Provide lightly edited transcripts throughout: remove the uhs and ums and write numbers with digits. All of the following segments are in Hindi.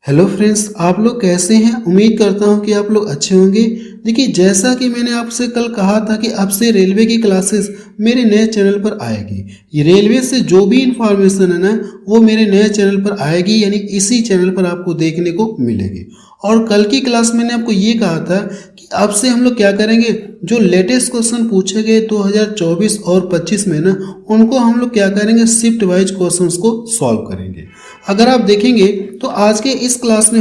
हेलो फ्रेंड्स, आप लोग कैसे हैं। उम्मीद करता हूं कि आप लोग अच्छे होंगे। देखिए, जैसा कि मैंने आपसे कल कहा था कि अब से रेलवे की क्लासेस मेरे नए चैनल पर आएगी। ये रेलवे से जो भी इंफॉर्मेशन है ना, वो मेरे नए चैनल पर आएगी, यानी इसी चैनल पर आपको देखने को मिलेगी। और कल की क्लास मैंने आपको ये कहा था कि अब से हम लोग क्या करेंगे, जो लेटेस्ट क्वेश्चन पूछे गए 2024 और 25 में ना, उनको हम लोग क्या करेंगे, शिफ्ट वाइज क्वेश्चंस को सॉल्व करेंगे। अगर आप देखेंगे तो आज के इस क्लास में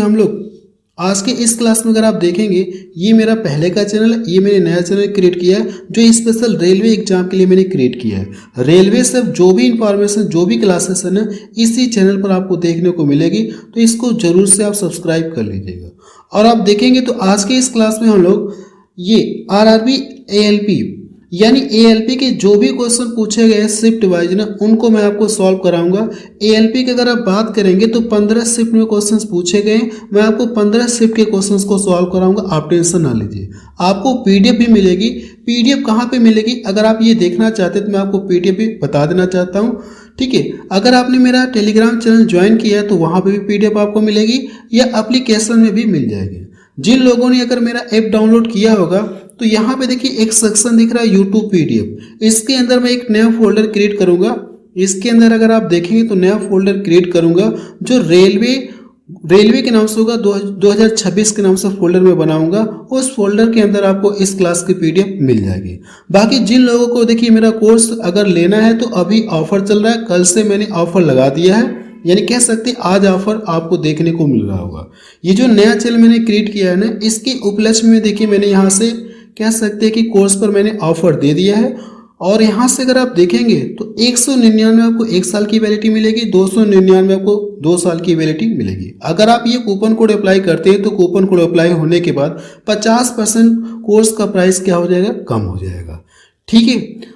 अगर आप देखेंगे, ये मेरा पहले का चैनल है, ये मैंने नया चैनल क्रिएट किया है जो स्पेशल रेलवे एग्जाम के लिए मैंने क्रिएट किया है। रेलवे से जो भी इंफॉर्मेशन, जो भी क्लासेस है ना, इसी चैनल पर आपको देखने को मिलेगी, तो इसको जरूर से आप सब्सक्राइब कर लीजिएगा। और आप देखेंगे तो आज के इस क्लास में हम लोग ये आरआरबी एएलपी यानी एएलपी के जो भी क्वेश्चन पूछे गए शिफ्ट वाइज ना, उनको मैं आपको सॉल्व कराऊंगा। एएलपी की अगर आप बात करेंगे तो 15 शिफ्ट में क्वेश्चंस पूछे गए, मैं आपको 15 शिफ्ट के क्वेश्चंस को सॉल्व कराऊंगा। आप टेंशन ना लीजिए, आपको पीडीएफ भी मिलेगी। पीडीएफ कहाँ पे मिलेगी, अगर आप ये देखना चाहते हैं तो मैं आपको पीडीएफ भी बता देना चाहता हूँ। ठीक है, अगर आपने मेरा टेलीग्राम चैनल ज्वाइन किया है तो वहाँ पे भी पीडीएफ आपको मिलेगी, या एप्लीकेशन में भी मिल जाएगी। जिन लोगों ने अगर मेरा ऐप डाउनलोड किया होगा तो यहाँ पे देखिए एक सेक्शन दिख रहा है यूट्यूब पीडीएफ। इसके अंदर मैं एक नया फोल्डर क्रिएट करूंगा। इसके अंदर अगर आप देखेंगे तो नया फोल्डर क्रिएट करूंगा जो रेलवे के नाम से होगा, 2026 के नाम से फोल्डर में बनाऊंगा। उस फोल्डर के अंदर आपको इस क्लास की पीडीएफ मिल जाएगी। बाकी जिन लोगों को देखिए मेरा कोर्स अगर लेना है तो अभी ऑफर चल रहा है, कल से मैंने ऑफर लगा दिया है, यानी कह सकते हैं आज ऑफर आपको देखने को मिल रहा होगा। ये जो नया चैनल मैंने क्रिएट किया है ना, इसके उपलक्ष्य में देखिए मैंने यहाँ से कह सकते हैं कि कोर्स पर मैंने ऑफर दे दिया है। और यहाँ से अगर आप देखेंगे तो 199 आपको 1 साल की वैलिडिटी मिलेगी, 299 आपको 2 साल की वैलिडिटी मिलेगी। अगर आप ये कूपन कोड अप्लाई करते हैं तो कूपन कोड अप्लाई होने के बाद 50% कोर्स का प्राइस क्या हो जाएगा, कम हो जाएगा। ठीक है,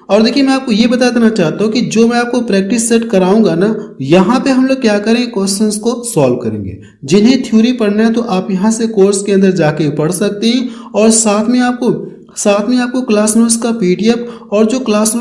और देखिए मैं आपको ये बता देना चाहता हूँ कि जो मैं आपको प्रैक्टिस सेट कराऊंगा ना, यहाँ पे हम लोग क्या करेंगे, क्वेश्चंस को सॉल्व करेंगे। जिन्हें थ्योरी पढ़ना है तो आप यहाँ से कोर्स के अंदर जाके पढ़ सकते हैं, और साथ में आपको क्लास नोट्स का पीडीएफ और जो क्लास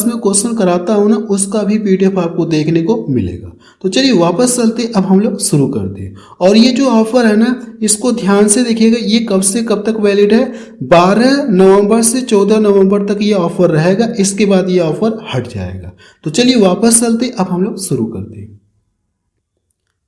में क्वेश्चन कराता हूँ ना, उसका भी पीडीएफ आपको देखने को मिलेगा। तो चलिए वापस चलते, अब हम लोग शुरू करते हैं। और ये जो ऑफर है ना, इसको ध्यान से देखिएगा, ये कब से कब तक वैलिड है, 12 नवंबर से 14 नवंबर तक ये ऑफर रहेगा। इसके बाद ये ऑफर हट जाएगा। तो चलिए वापस चलते, अब हम लोग शुरू करते हैं।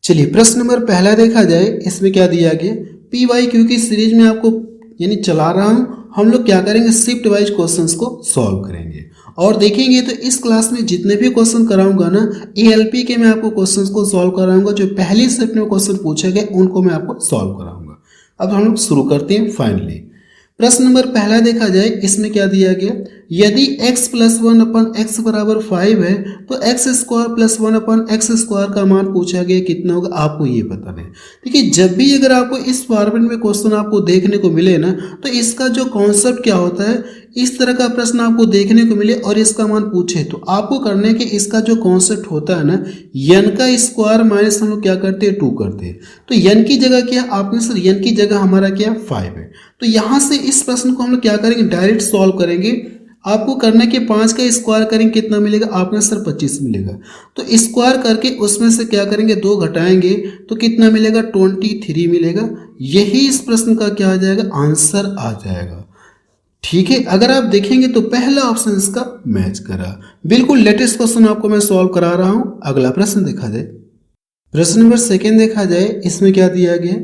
चलिए प्रश्न नंबर पहला देखा जाए, इसमें क्या दिया गया, PYQ की सीरीज में आपको यानी चला रहा हूं, हम लोग क्या करेंगे, शिफ्ट वाइज क्वेश्चंस को सॉल्व करेंगे। और देखेंगे तो इस क्लास में जितने भी क्वेश्चन कराऊंगा ना, एएलपी के मैं आपको क्वेश्चंस को सॉल्व कराऊंगा। जो पहली शिफ्ट में क्वेश्चन पूछे गए उनको मैं आपको सॉल्व कराऊंगा। अब हम लोग शुरू करते हैं फाइनली। प्रश्न नंबर पहला देखा जाए, इसमें क्या दिया गया, यदि x + 1/x = 5 है तो x² + 1/x² का मान पूछा गया, कितना होगा, आपको ये बताना है। देखिए, जब भी अगर आपको इस फॉर्मेट में क्वेश्चन आपको देखने को मिले ना, तो इसका जो कॉन्सेप्ट क्या होता है, इस तरह का प्रश्न आपको देखने को मिले और इसका मान पूछे तो आपको करने के इसका जो कॉन्सेप्ट होता है ना, n का स्क्वायर माइनस हम लोग क्या करते हैं, 2 करते हैं। तो n की जगह क्या, आपने सर n की जगह हमारा क्या 5 है। तो यहाँ से इस प्रश्न को हम लोग क्या करेंगे, डायरेक्ट सॉल्व करेंगे। आपको करना कि 5 का स्क्वायर करेंगे, कितना मिलेगा, आपने सर 25 मिलेगा। तो स्क्वायर करके उसमें से क्या करेंगे, 2 घटाएंगे तो कितना मिलेगा, 23 मिलेगा। यही इस प्रश्न का क्या आ जाएगा, आंसर आ जाएगा। ठीक है, अगर आप देखेंगे तो पहला ऑप्शन इसका मैच करा। बिल्कुल लेटेस्ट क्वेश्चन आपको मैं सॉल्व करा रहा हूं। अगला प्रश्न देखा जाए, प्रश्न नंबर 2 देखा जाए, इसमें क्या दिया गया,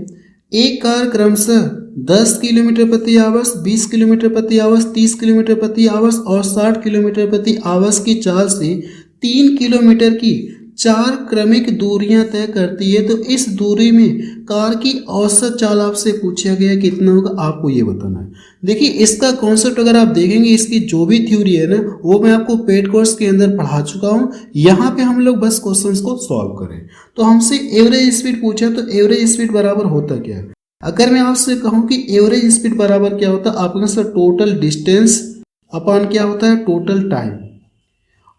एक कार क्रमशः 10 किलोमीटर प्रति आवर्स, 20 किलोमीटर प्रति आवर्स, 30 किलोमीटर प्रति आवर्स और 60 किलोमीटर प्रति आवर्स की चाल से 3 किलोमीटर की 4 क्रमिक दूरियां तय करती है, तो इस दूरी में कार की औसत चाल आपसे पूछा गया, कितना होगा, आपको ये बताना है। देखिए, इसका कॉन्सेप्ट अगर आप देखेंगे, इसकी जो भी थ्योरी है ना, वो मैं आपको पेड कोर्स के अंदर पढ़ा चुका हूँ। यहाँ पे हम लोग बस क्वेश्चंस को सॉल्व करें। तो हमसे एवरेज स्पीड पूछा, तो एवरेज स्पीड बराबर होता क्या है, अगर मैं आपसे कहूँ कि एवरेज स्पीड बराबर क्या होता है, आपके सर टोटल डिस्टेंस अपॉन क्या होता है, टोटल टाइम,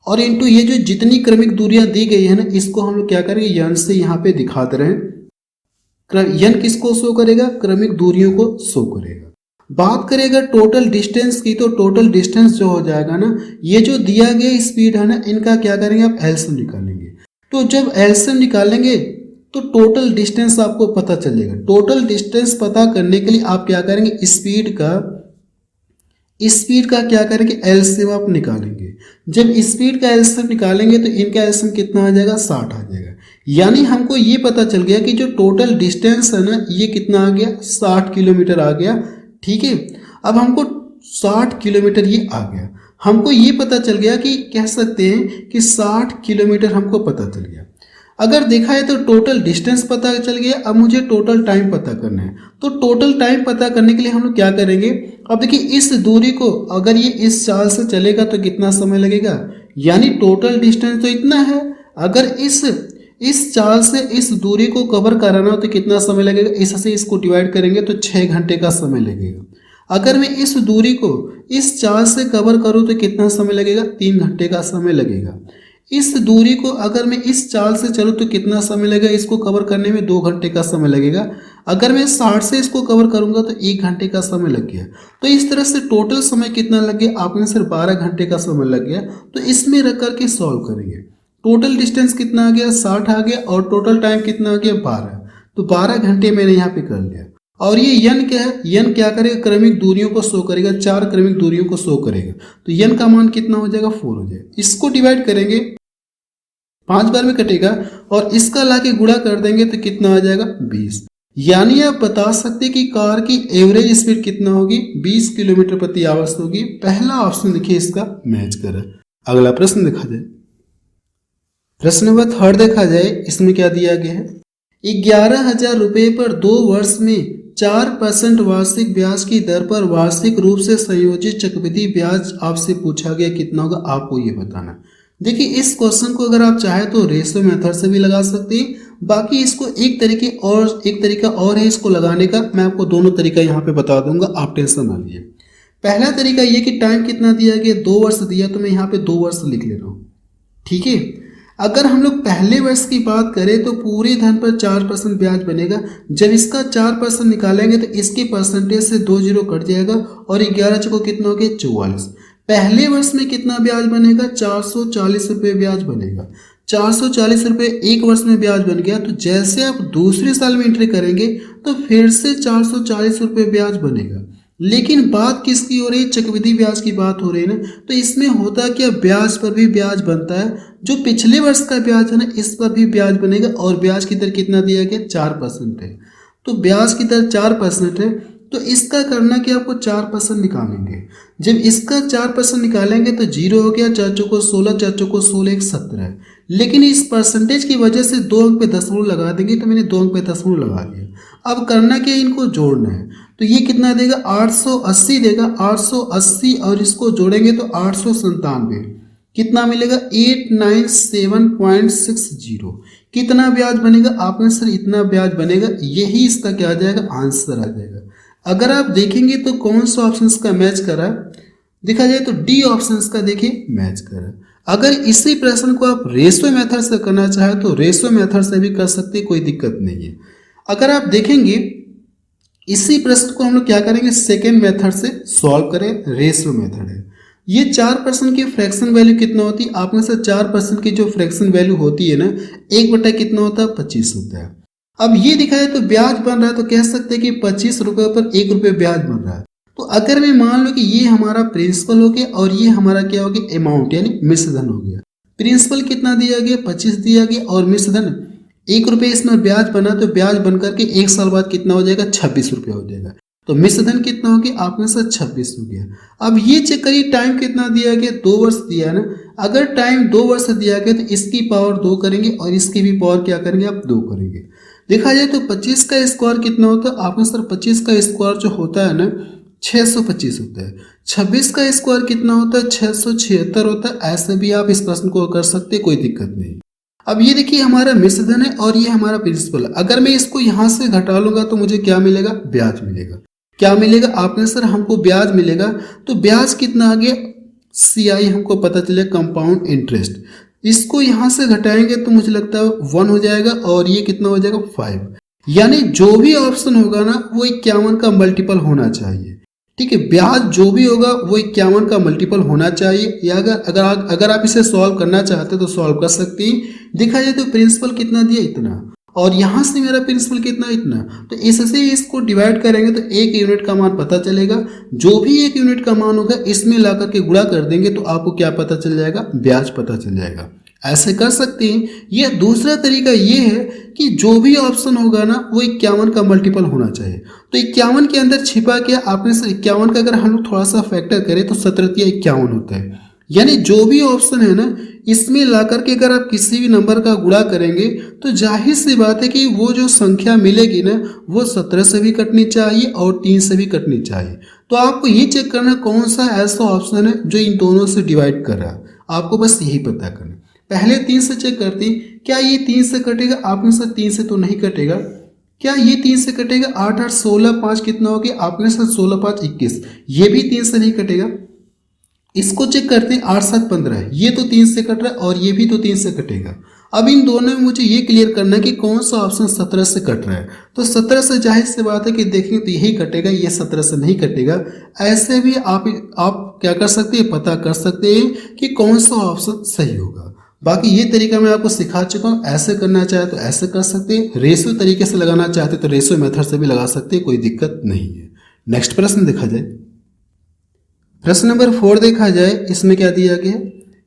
और इनटू ये जो जितनी क्रमिक दूरियां दी गई है ना, इसको हम लोग क्या करेंगे, यन से यहाँ पे दिखा दे रहे हैं। यन किसको शो करेगा, क्रमिक दूरियों को शो करेगा। बात करेगा टोटल डिस्टेंस की, तो टोटल डिस्टेंस जो हो जाएगा ना, ये जो दिया गया स्पीड है ना, इनका क्या करेंगे, आप एलसीएम निकालेंगे। तो जब एलसीएम निकालेंगे तो टोटल डिस्टेंस आपको पता चलेगा। टोटल डिस्टेंस पता करने के लिए आप क्या करेंगे, स्पीड का क्या करेंगे, एलसीएम आप निकालेंगे। जब स्पीड का एलसीएम निकालेंगे तो इनका एलसीएम कितना आ जाएगा, 60 आ जाएगा। यानी हमको ये पता चल गया कि जो टोटल डिस्टेंस है ना, ये कितना आ गया, 60 किलोमीटर आ गया। ठीक है, अब हमको 60 किलोमीटर ये आ गया। हमको ये पता चल गया कि कह सकते हैं कि 60 किलोमीटर हमको पता चल गया। अगर देखा है तो टोटल डिस्टेंस पता चल गया। अब मुझे टोटल टाइम पता करना है। तो टोटल टाइम पता करने के लिए हम लोग क्या करेंगे, अब देखिए इस दूरी को अगर ये इस चाल से चलेगा तो कितना समय लगेगा, यानी टोटल डिस्टेंस तो इतना है। अगर इस चाल से इस दूरी को कवर कराना हो तो कितना समय लगेगा, इससे इसको डिवाइड करेंगे तो 6 घंटे का समय लगेगा। अगर मैं इस दूरी को इस चाल से कवर करूँ तो कितना समय लगेगा, 3 घंटे का समय लगेगा। इस दूरी को अगर मैं इस चाल से चलूँ तो कितना समय लगेगा, इसको कवर करने में 2 घंटे का समय लगेगा। अगर मैं 60 से इसको कवर करूंगा तो 1 घंटे का समय लग गया। तो इस तरह से टोटल समय कितना लग गया, आपने सिर्फ 12 घंटे का समय लग गया। तो इसमें रख करके सॉल्व करेंगे। टोटल डिस्टेंस कितना आ गया, 60 आ गया, और टोटल टाइम कितना आ गया, 12। तो 12 घंटे मैंने यहाँ पे कर लिया। और ये यन क्या है, यन क्या करेगा, क्रमिक दूरियों को शो करेगा, 4 क्रमिक दूरियों को शो करेगा। तो यन का मान कितना हो जाएगा, 4 हो जाएगा। इसको डिवाइड करेंगे, 5 बार में कटेगा, और इसका लाके गुणा कर देंगे तो कितना आ जाएगा, 20। यानी आप बता सकते कि कार की एवरेज स्पीड कितना होगी, 20 किलोमीटर प्रति आवर्स होगी। पहला ऑप्शन देखिए इसका मैच कर रहा है। अगला प्रश्न देखा जाए, प्रश्न नंबर 3 देखा जाए, इसमें क्या दिया गया है, 11,000 रुपये पर 2 वर्ष में 4% वार्षिक ब्याज की दर पर वार्षिक रूप से संयोजित चक्रवृद्धि ब्याज आपसे पूछा गया, कितना होगा आपको ये बताना। देखिए इस क्वेश्चन को अगर आप चाहे तो रेशियो मेथड से भी लगा सकते हैं। बाकी इसको एक तरीका और है इसको लगाने का, मैं आपको दोनों तरीका यहाँ पे बता दूंगा, आप टेंशन ना लीजिए। पहला तरीका ये कि टाइम कितना दिया गया, 2 वर्ष दिया, तो मैं यहाँ पे 2 वर्ष लिख ले रहा हूँ। ठीक है, अगर हम लोग पहले वर्ष की बात करें तो पूरे धन पर 4% ब्याज बनेगा। जब इसका 4% निकालेंगे तो इसके परसेंटेज से 2 जीरो कट जाएगा, और 11 चौको कितना हो गया, 44। पहले वर्ष में कितना ब्याज बनेगा, 440 रुपये ब्याज बनेगा। 440 रुपये एक वर्ष में ब्याज बन गया। तो जैसे आप दूसरे साल में एंट्री करेंगे तो फिर से 440 रुपये ब्याज बनेगा। लेकिन बात किसकी हो रही है, चक्रवृद्धि ब्याज की बात हो रही है ना। तो इसमें होता क्या, ब्याज पर भी ब्याज बनता है। जो पिछले वर्ष का ब्याज है ना, इस पर भी ब्याज बनेगा, और ब्याज की दर कितना दिया गया, 4% है। तो ब्याज की दर 4% है, तो इसका करना कि आपको 4% निकालेंगे। जब इसका 4% निकालेंगे तो 0 हो गया, 4 चौको 16, 4 चौको 16, 1 17। लेकिन इस परसेंटेज की वजह से 2 अंक पे दशमलव लगा देंगे, तो मैंने 2 अंक पे दशमलव लगा दिया। अब करना क्या, इनको जोड़ना है। तो ये कितना देगा, 880 देगा, 880, और इसको जोड़ेंगे तो 897 कितना मिलेगा, 897.60। कितना ब्याज बनेगा, आपने सर इतना ब्याज बनेगा, यही इसका क्या आ जाएगा, आंसर आ जाएगा। अगर आप देखेंगे तो कौन सा ऑप्शन का मैच कर रहा है, देखा जाए तो डी ऑप्शन का देखिए मैच कर रहा है। अगर इसी प्रश्न को आप रेशियो मेथड से करना चाहे तो रेशियो मेथड से भी कर सकते, कोई दिक्कत नहीं है। अगर आप देखेंगे इसी प्रश्न को हम लोग क्या करेंगे, सेकेंड मेथड से सॉल्व करें, रेशियो मेथड है। ये 4% की फ्रैक्शन वैल्यू कितना होती है, आप में से 4% की जो फ्रैक्शन वैल्यू होती है ना, 1/, कितना होता है, 25 होता है। अब ये दिखाए तो ब्याज बन रहा है, तो कह सकते हैं कि 25 रुपये पर 1 रुपये ब्याज बन रहा है। तो अगर मैं मान लो कि ये हमारा प्रिंसिपल हो गया और ये हमारा क्या हो गया, अमाउंट यानी मिश्रधन हो गया। प्रिंसिपल कितना दिया गया, 25 दिया गया, और मिश्रधन 1 रुपये इसमें ब्याज बना, तो ब्याज बन करके 1 साल बाद कितना हो जाएगा, 26 रुपये हो जाएगा। तो मिश्रधन कितना हो गया, आप में से 26 हो गया। अब ये चेक करिए टाइम कितना दिया गया, 2 वर्ष दिया है ना। अगर टाइम 2 वर्ष दिया गया तो इसकी पावर 2 करेंगे, और इसकी भी पावर क्या करेंगे, आप 2 करेंगे। देखा जाए तो 25 का स्क्वायर कितना होता है, आप में सर 25 का स्क्वायर जो होता है ना, 625 होता है। 26 का स्क्वायर कितना होता है, 676 होता है। ऐसे भी आप इस प्रश्न को कर सकते, कोई दिक्कत नहीं। अब ये देखिए हमारा मिश्रधन है और ये हमारा प्रिंसिपल है। अगर मैं इसको यहाँ से घटा लूंगा तो मुझे क्या मिलेगा, ब्याज मिलेगा। क्या मिलेगा, आपने सर हमको ब्याज मिलेगा। तो ब्याज कितना आ गया, CI हमको पता चले, कंपाउंड इंटरेस्ट। इसको यहाँ से घटाएंगे तो मुझे लगता है 1 हो जाएगा, और ये कितना हो जाएगा, 5। यानी जो भी ऑप्शन होगा ना वो 51 का मल्टीपल होना चाहिए। ठीक है, ब्याज जो भी होगा वो 51 का मल्टीपल होना चाहिए। या अगर आप इसे सॉल्व करना चाहते तो सॉल्व कर सकते हैं। देखा जाए तो प्रिंसिपल कितना दिया, इतना, और यहाँ से मेरा प्रिंसिपल कितना, इतना। तो इससे इसको डिवाइड करेंगे तो 1 यूनिट का मान पता चलेगा। जो भी 1 यूनिट का मान होगा इसमें ला करके गुणा कर देंगे तो आपको क्या पता चल जाएगा, ब्याज पता चल जाएगा। ऐसे कर सकते हैं। यह दूसरा तरीका ये है कि जो भी ऑप्शन होगा ना वो 51 का मल्टीपल होना चाहिए। तो 51 के अंदर छिपा क्या, आपने से 51 का अगर हम लोग थोड़ा सा फैक्टर करें तो 17×51 होता है। यानी जो भी ऑप्शन है ना इसमें ला करके अगर आप किसी भी नंबर का गुणा करेंगे तो जाहिर सी बात है कि वो जो संख्या मिलेगी ना वो 17 से भी कटनी चाहिए और 3 से भी कटनी चाहिए। तो आपको ये चेक करना कौन सा ऐसा ऑप्शन है जो इन दोनों से डिवाइड कर रहा है, आपको बस यही पता करना। पहले 3 से चेक करते हैं, क्या ये 3 से कटेगा, आपने से 3 से तो नहीं कटेगा। क्या ये 3 से कटेगा, 8 8 16 5 कितना हो गया, आपने से 16 5 21, ये भी 3 से नहीं कटेगा। इसको चेक करते हैं, 8 7 15, ये तो 3 से कट रहा है और ये भी तो 3 से कटेगा। अब इन दोनों में मुझे ये क्लियर करना है कि कौन सा ऑप्शन 17 से कट रहा है। तो 17 से जाहिर सी बात है कि देखेंगे तो यही कटेगा, ये 17 से नहीं कटेगा। ऐसे भी आप क्या कर सकते हैं, पता कर सकते हैं कि कौन सा ऑप्शन सही होगा। बाकी ये तरीका मैं आपको सिखा चुका हूँ, ऐसे करना चाहे तो ऐसे कर सकते हैं, रेशियो तरीके से लगाना चाहते तो रेशियो मेथड से भी लगा सकते हैं, कोई दिक्कत नहीं है। नेक्स्ट प्रश्न देखा जाए, प्रश्न नंबर 4 देखा जाए, इसमें क्या दिया गया,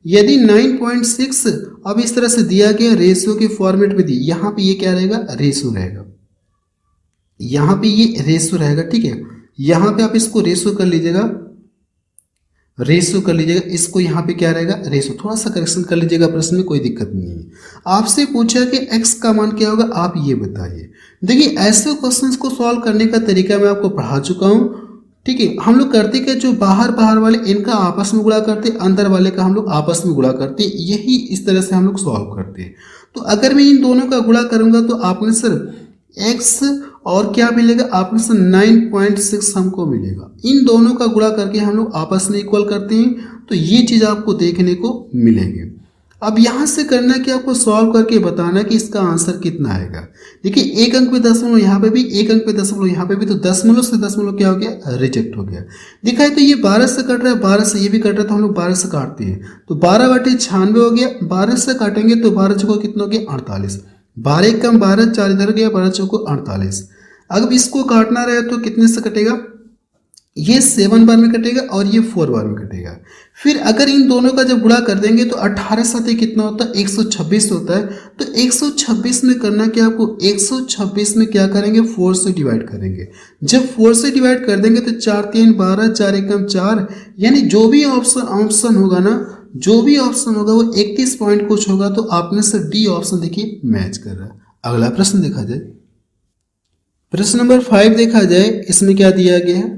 यदि 9.6 अब इस तरह से दिया गया रेशियो के फॉर्मेट में दी, यहाँ पे ये क्या रहेगा, रेशियो रहेगा, यहाँ पे ये रेशियो रहेगा, ठीक है। यहाँ पे आप इसको रेशियो कर लीजिएगा, रेशियो कर लीजिएगा, इसको यहाँ पे क्या रहेगा, रेशियो। थोड़ा सा करेक्शन कर लीजिएगा प्रश्न में, कोई दिक्कत नहीं है। आपसे पूछा कि x का मान क्या होगा, आप ये बताइए। देखिए ऐसे क्वेश्चंस को सॉल्व करने का तरीका मैं आपको पढ़ा चुका हूँ, ठीक है। हम लोग करते क्या, जो बाहर बाहर वाले इनका आपस में गुणा करते, अंदर वाले का हम लोग आपस में गुणा करते, यही इस तरह से हम लोग सॉल्व करते हैं। तो अगर मैं इन दोनों का गुणा करूंगा तो आपने सर x और क्या मिलेगा, आपने सर 9.6 हमको मिलेगा। इन दोनों का गुणा करके हम लोग आपस में इक्वल करते हैं, तो ये चीज़ आपको देखने को मिलेगी। अब यहाँ से करना कि आपको सॉल्व करके बताना कि इसका आंसर कितना आएगा। देखिए 1 अंक पे दशमलव, यहाँ पे भी 1 अंक पे दशमलव, यहाँ पे भी, तो दशमलव से दशमलव क्या हो गया, रिजेक्ट हो गया। दिखाई तो ये 12 से कट रहा है, 12 से ये भी कट रहा है, तो हम लोग 12 से काटते हैं, तो 12/96 हो गया। 12 से काटेंगे तो 12 चौको कितना हो गया, 48। 12 कम 12, 4 इधर गया, 12 चौको 48। अब इसको काटना रहे तो कितने से कटेगा, ये 7 बार में कटेगा और ये 4 बार में कटेगा। फिर अगर इन दोनों का जब गुणा कर देंगे तो 18 साथ कितना होता है, 126 होता है। तो 126 में करना क्या आपको, 126 में क्या करेंगे, 4 से डिवाइड करेंगे। जब 4 से डिवाइड कर देंगे तो 4 3 12, 4 1 4, यानी जो भी ऑप्शन होगा ना, जो भी ऑप्शन होगा वो 31 पॉइंट कुछ होगा। तो आपने से डी ऑप्शन देखिए मैच कर रहा है। अगला प्रश्न देखा जाए, प्रश्न नंबर 5 देखा जाए, इसमें क्या दिया गया है,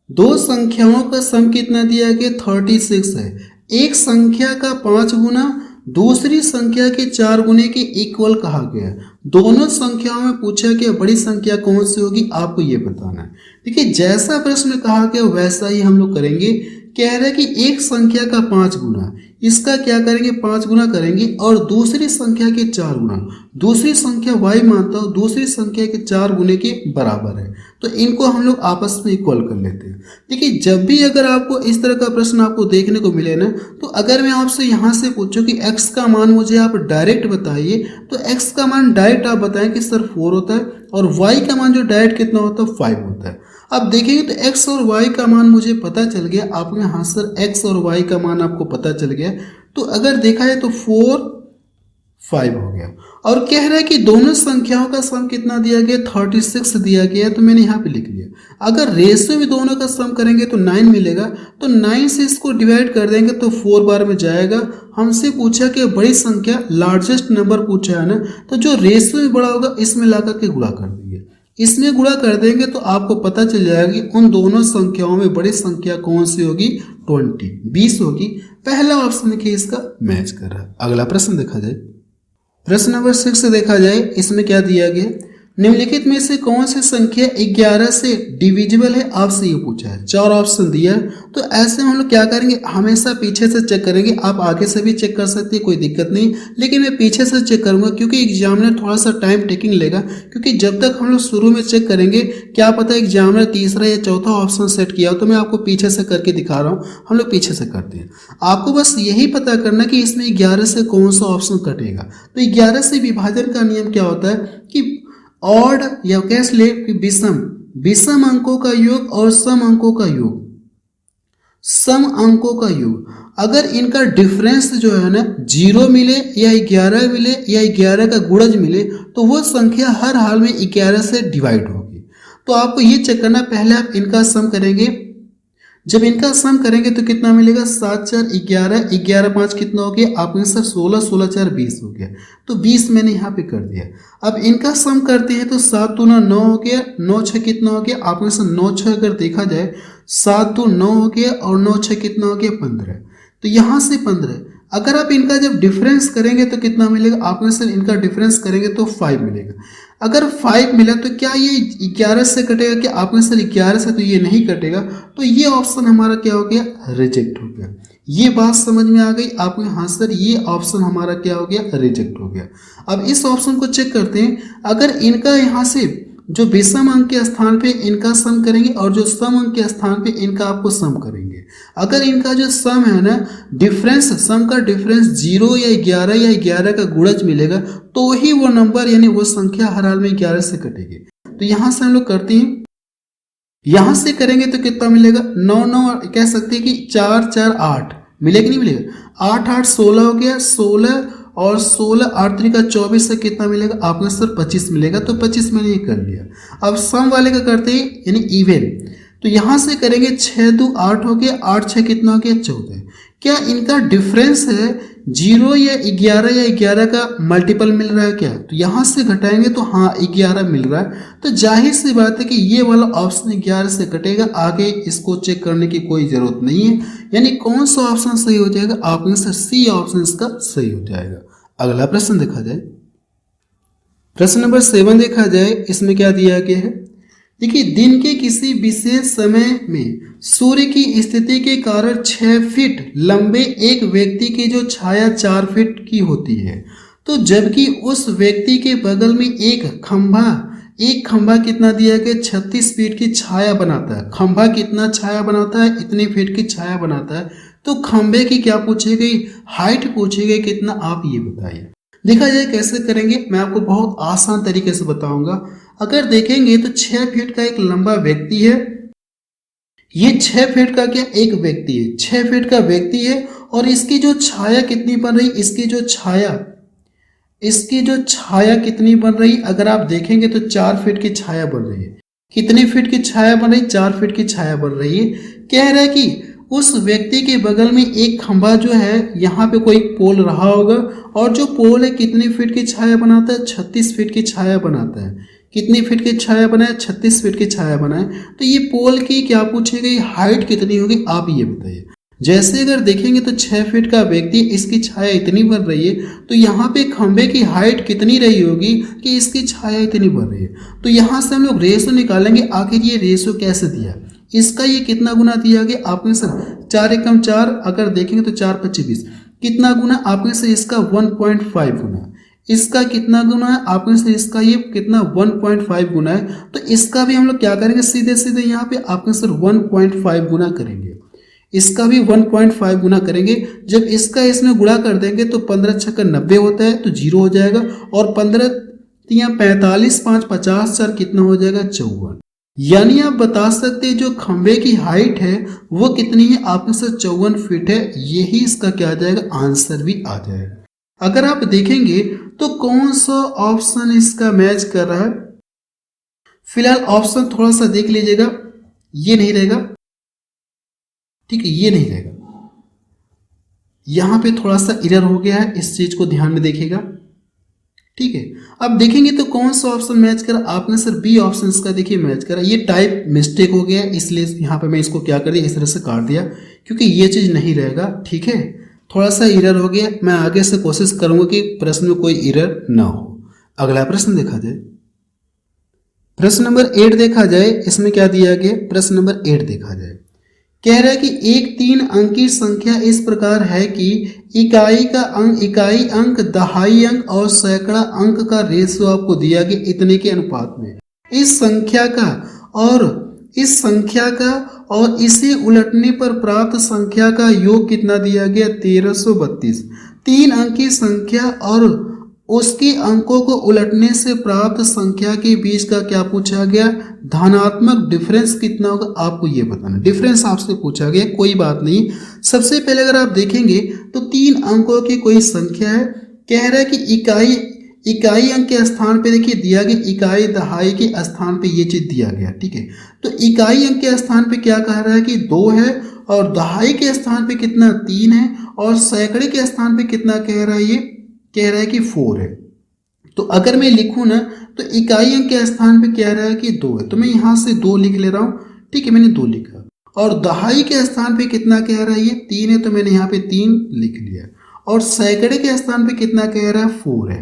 दो संख्याओं का सम कितना दिया गया, 36 है। एक संख्या का 5 गुना दूसरी संख्या के 4 गुने के इक्वल कहा गया है। दोनों संख्याओं में पूछा गया बड़ी संख्या कौन सी होगी, आपको ये बताना है। देखिए जैसा प्रश्न कहा गया वैसा ही हम लोग करेंगे। कह रहा है कि एक संख्या का 5 गुना, इसका क्या करेंगे, 5 गुना करेंगे, और दूसरी संख्या के 4 गुना, दूसरी संख्या y मानता हूँ दूसरी संख्या के 4 गुने के बराबर है। तो इनको हम लोग आपस में इक्वल कर लेते हैं। देखिए जब भी अगर आपको इस तरह का प्रश्न आपको देखने को मिले ना, तो अगर मैं आपसे यहाँ से पूछूं कि x का मान मुझे आप डायरेक्ट बताइए, तो x का मान डायरेक्ट आप बताएं कि सर 4 होता है, और y का मान जो डायरेक्ट कितना होता है, 5 होता है। अब देखेंगे तो x और y का मान मुझे पता चल गया। आपने हाँ सर x और y का मान आपको पता चल गया, तो अगर देखा है तो 4 5 हो गया। और कह रहा है कि दोनों संख्याओं का सम कितना दिया गया, 36 दिया गया है, तो मैंने यहाँ पे लिख लिया। अगर रेशियो में दोनों का सम करेंगे तो 9 मिलेगा, तो 9 से इसको डिवाइड कर देंगे तो 4 बार में जाएगा। हमसे पूछा कि बड़ी संख्या लार्जेस्ट नंबर पूछा है ना, तो जो रेशियो में बड़ा होगा इसमें ला करके गुणा कर देंगे। इसमें गुणा कर देंगे तो आपको पता चल जाएगा कि उन दोनों संख्याओं में बड़ी संख्या कौन सी होगी, 20 होगी। पहला ऑप्शन देखिए इसका मैच कर रहा है। अगला प्रश्न देखा जाए, प्रश्न नंबर 6 से देखा जाए, इसमें क्या दिया गया, निम्नलिखित में से कौन सी संख्या 11 से डिविजिबल है, आपसे ये पूछा है। 4 ऑप्शन दिया है, तो ऐसे हम लोग क्या करेंगे, हमेशा पीछे से चेक करेंगे। आप आगे से भी चेक कर सकते हैं, कोई दिक्कत नहीं, लेकिन मैं पीछे से चेक करूंगा क्योंकि एग्जामिनर थोड़ा सा टाइम टेकिंग लेगा। क्योंकि जब तक हम लोग शुरू में चेक करेंगे, क्या पता एग्जामिनर तीसरा या चौथा ऑप्शन सेट किया हो, तो मैं आपको पीछे से करके दिखा रहा हूँ। हम लोग पीछे से करते हैं। आपको बस यही पता करना कि इसमें 11 से कौन सा ऑप्शन कटेगा। तो 11 से विभाजन का नियम क्या होता है कि ऑड या कैस ले कि विषम अंकों का योग और सम अंकों का योग, सम अंकों का योग, अगर इनका डिफरेंस जो है ना 0 मिले या 11 मिले या 11 का गुणज मिले, तो वो संख्या हर हाल में 11 से डिवाइड होगी। तो आपको ये चेक करना, पहले आप इनका सम करेंगे। जब इनका सम करेंगे तो कितना मिलेगा, 7 4 11, 11 5 कितना हो गया, आपके आंसर 16, 16 4 20 हो गया। तो 20 मैंने यहाँ पे कर दिया। अब इनका सम करते हैं तो 7 2 9 हो गया, 9 6 कितना हो गया, आपके आंसर 9 6 अगर देखा जाए 7 2 9 हो गया और 9 6 कितना हो गया, 15। तो यहाँ से 15, अगर आप इनका जब डिफरेंस करेंगे तो कितना मिलेगा, आपके आंसर इनका डिफरेंस करेंगे तो 5 मिलेगा। अगर 5 मिला तो क्या ये 11 से कटेगा, क्या आपके आंसर 11 से, तो ये नहीं कटेगा। तो ये ऑप्शन हमारा क्या हो गया, रिजेक्ट हो गया। ये बात समझ में आ गई आपके, हाँ सर ये ऑप्शन हमारा क्या हो गया, रिजेक्ट हो गया। अब इस ऑप्शन को चेक करते हैं। अगर इनका यहाँ से जो विषम अंक के स्थान पे इनका सम करेंगे और जो सम अंक के स्थान पे इनका आपको सम करेंगे। अगर इनका जो सम है ना, डिफरेंस, सम का डिफरेंस 0 या 11 या 11 का गुणज मिलेगा, तो ही वो नंबर यानी वो संख्या हर हाल में 11 से कटेगी। तो यहाँ से हम लोग करते हैं, यहाँ से करेंगे तो कितना मिलेगा, 9 9 कह सकते हैं कि 4 4 8 मिलेगा, नहीं मिलेगा, 8 8 16 हो गया, 16 और 16 8 3 का 24 से कितना मिलेगा, आपका आंसर 25 मिलेगा। तो 25 मैंने ये कर लिया। अब सम वाले का करते हैं यानी इवन, तो यहाँ से करेंगे 6 2 8 हो गया, 8 6 कितना हो गया, 14। क्या इनका डिफरेंस है 0 या 11 का मल्टीपल मिल रहा है क्या, तो यहाँ से घटाएंगे तो हाँ 11 मिल रहा है। तो जाहिर सी बात है कि ये वाला ऑप्शन 11 से कटेगा, आगे इसको चेक करने की कोई ज़रूरत नहीं है। यानी कौन सा ऑप्शन सही हो जाएगा, आपके से सी ऑप्शन इसका सही हो जाएगा। अगला प्रश्न देखा जाए, प्रश्न नंबर 7 देखा जाए, इसमें क्या दिया गया है। देखिए, दिन के किसी विशेष समय में सूर्य की स्थिति के कारण 6 फीट लंबे एक व्यक्ति की जो छाया 4 फीट की होती है, तो जबकि उस व्यक्ति के बगल में एक खंभा कितना दिया गया, 36 फीट की छाया बनाता है। खंभा कितना छाया बनाता है, इतनी फीट की छाया बनाता है। तो खंभे की क्या पूछी गई, हाइट पूछी गई कितना, आप ये बताइए। देखा जाए कैसे करेंगे, मैं आपको बहुत आसान तरीके से बताऊंगा। अगर देखेंगे तो 6 फीट का एक लंबा व्यक्ति है, ये 6 फीट का क्या एक व्यक्ति है, 6 फीट का व्यक्ति है, और इसकी जो छाया कितनी बन रही, इसकी जो छाया कितनी बन रही, अगर आप देखेंगे तो 4 फीट की छाया बन रही है। कितनी फीट की छाया बन रही, 4 फीट की छाया बन रही है। कह रहा है कि उस व्यक्ति के बगल में एक खंभा जो है, यहाँ पे कोई पोल रहा होगा, और जो पोल है कितनी फीट की छाया बनाता है, 36 फीट की छाया बनाता है। कितनी फीट की छाया बनाए, 36 फीट की छाया बनाए। तो ये पोल की क्या पूछी गई, हाइट कितनी होगी, आप ये बताइए। जैसे अगर देखेंगे तो 6 फीट का व्यक्ति, इसकी छाया इतनी बन रही है, तो यहाँ पे खंभे की हाइट कितनी रही होगी कि इसकी छाया इतनी बन रही है। तो यहाँ से हम लोग रेशो निकालेंगे, आखिर ये रेशो कैसे दिया, इसका ये कितना गुना दिया गया, आपने सर 4 एकम 4, अगर देखेंगे तो 4 25 20, कितना गुना, आपने सर इसका 1.5 गुना, इसका कितना गुना है, आपने सर इसका ये कितना 1.5 गुना है। तो इसका भी हम लोग क्या करेंगे, सीधे सीधे यहाँ पे आपने सर 1.5 गुना करेंगे, इसका भी 1.5 गुना करेंगे। जब इसका इसमें गुणा कर देंगे तो 15 6 का 90 होता है, तो 0 हो जाएगा, और 15 3 45 5 50 4 कितना हो जाएगा, 54। यानी आप बता सकते हैं जो खंभे की हाइट है वो कितनी है, आपके साथ 54 फीट है। यही इसका क्या आ जाएगा, आंसर भी आ जाएगा। अगर आप देखेंगे तो कौन सा ऑप्शन इसका मैच कर रहा है, फिलहाल ऑप्शन थोड़ा सा देख लीजिएगा, ये नहीं रहेगा, ठीक है, ये नहीं रहेगा, यहां पे थोड़ा सा एरर हो गया है, इस चीज को ध्यान में देखिएगा, ठीक है। अब देखेंगे तो कौन सा ऑप्शन मैच करा, आपने सर बी ऑप्शन इसका देखिए मैच करा। ये टाइप मिस्टेक हो गया, इसलिए यहाँ पे मैं इसको क्या कर दिया, इस तरह से काट दिया, क्योंकि ये चीज नहीं रहेगा, ठीक है, थोड़ा सा एरर हो गया। मैं आगे से कोशिश करूंगा कि प्रश्न में कोई एरर ना हो। अगला प्रश्न देखा जाए, प्रश्न नंबर 8 देखा जाए, इसमें क्या दिया गया, प्रश्न नंबर 8 देखा जाए, कह रहा है कि एक 3 अंकी संख्या इस प्रकार है कि इकाई अंक, दहाई अंक और सैकड़ा अंक का रेशियो आपको दिया गया इतने के अनुपात में। इस संख्या का और इसे उलटने पर प्राप्त संख्या का योग कितना दिया गया, 1332। 3 अंकी संख्या और उसके अंकों को उलटने से प्राप्त संख्या के बीच का क्या पूछा गया, धनात्मक डिफरेंस कितना होगा, आपको ये बताना। डिफरेंस आपसे पूछा गया, कोई बात नहीं। सबसे पहले अगर आप देखेंगे तो 3 अंकों की कोई संख्या है, कह रहा है कि इकाई अंक के स्थान पे देखिए दिया गया, इकाई दहाई के स्थान पे ये चीज दिया गया, ठीक है। तो इकाई अंक के स्थान पे क्या कह रहा है कि 2 है, और दहाई के स्थान पे कितना, 3 है, और सैकड़े के स्थान पे कितना कह रहा है, ये कह रहा है कि 4 है। तो अगर मैं लिखूं ना, तो इकाई अंक के स्थान पे कह रहा है कि 2 है, तो मैं यहां से 2 लिख ले रहा हूं, ठीक है, मैंने 2 लिखा। और दहाई के स्थान पे कितना कह रहा है, ये 3 है, तो मैंने यहाँ पे 3 लिख लिया। और सैकड़े के स्थान पे कितना कह रहा है, 4 है।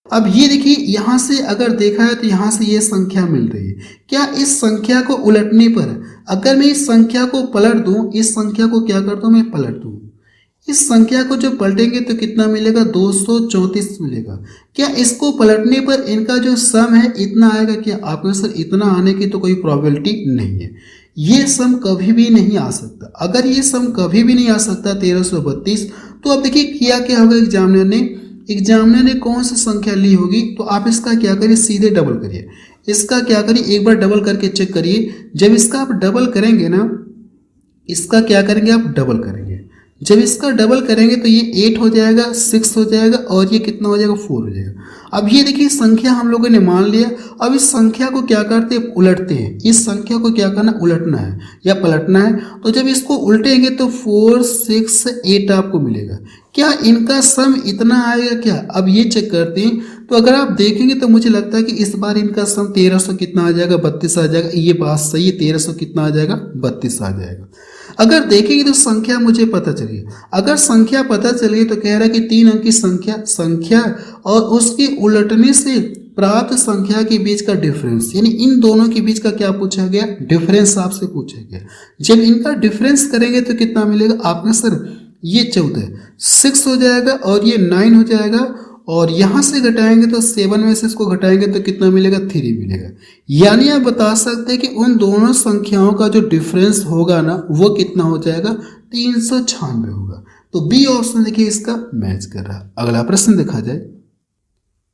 अब ये देखिए, यहां से अगर देखा है तो यहां से ये संख्या मिल रही है। क्या इस संख्या को उलटने पर अगर मैं इस संख्या को पलट दूं, इस संख्या को क्या कर दूं, मैं पलट दूं, इस संख्या को जो पलटेंगे तो कितना मिलेगा, 234 मिलेगा। क्या इसको पलटने पर इनका जो सम है इतना आएगा, क्या आपके सर इतना आने की तो कोई प्रोबेबिलिटी नहीं है। ये सम कभी भी नहीं आ सकता। अगर ये सम कभी भी नहीं आ सकता 1332, तो अब देखिए किया क्या होगा, एग्जामिनर ने कौन सी संख्या ली होगी, तो आप इसका क्या करिए, सीधे डबल करिए। इसका क्या करिए, एक बार डबल करके चेक करिए। जब इसका आप डबल करेंगे ना, इसका क्या करेंगे, आप डबल करेंगे। जब इसका डबल करेंगे तो ये 8 हो जाएगा, 6 हो जाएगा, और ये कितना हो जाएगा, 4 हो जाएगा। अब ये देखिए संख्या हम लोगों ने मान लिया। अब इस संख्या को क्या करते हैं, उलटते हैं। इस संख्या को क्या करना, उलटना है या पलटना है। तो जब इसको उल्टेंगे तो 4, 6, 8 आपको मिलेगा। क्या इनका सम इतना आएगा क्या, अब ये चेक करते हैं। तो अगर आप देखेंगे तो मुझे लगता है कि इस बार इनका सम 1300 कितना आ जाएगा, 32 आ जाएगा। ये बात सही है, 1300 कितना आ जाएगा, 32 आ जाएगा। अगर देखेंगे तो संख्या मुझे पता चली। अगर संख्या पता चली तो कह रहा है कि 3 अंक की संख्या और उसके उलटने से प्राप्त संख्या के बीच का डिफरेंस, यानी इन दोनों के बीच का क्या पूछा गया, डिफरेंस आपसे पूछा गया। जब इनका डिफरेंस करेंगे तो कितना मिलेगा, आपका सर ये 14, 6 हो जाएगा, और ये 9 हो जाएगा, और यहां से घटाएंगे तो 7 में से इसको घटाएंगे तो कितना मिलेगा, 3 मिलेगा। यानी आप बता सकते हैं कि उन दोनों संख्याओं का जो डिफरेंस होगा ना, वो कितना हो जाएगा, 396 होगा। तो बी ऑप्शन देखिए इसका मैच कर रहा है। अगला प्रश्न देखा जाए,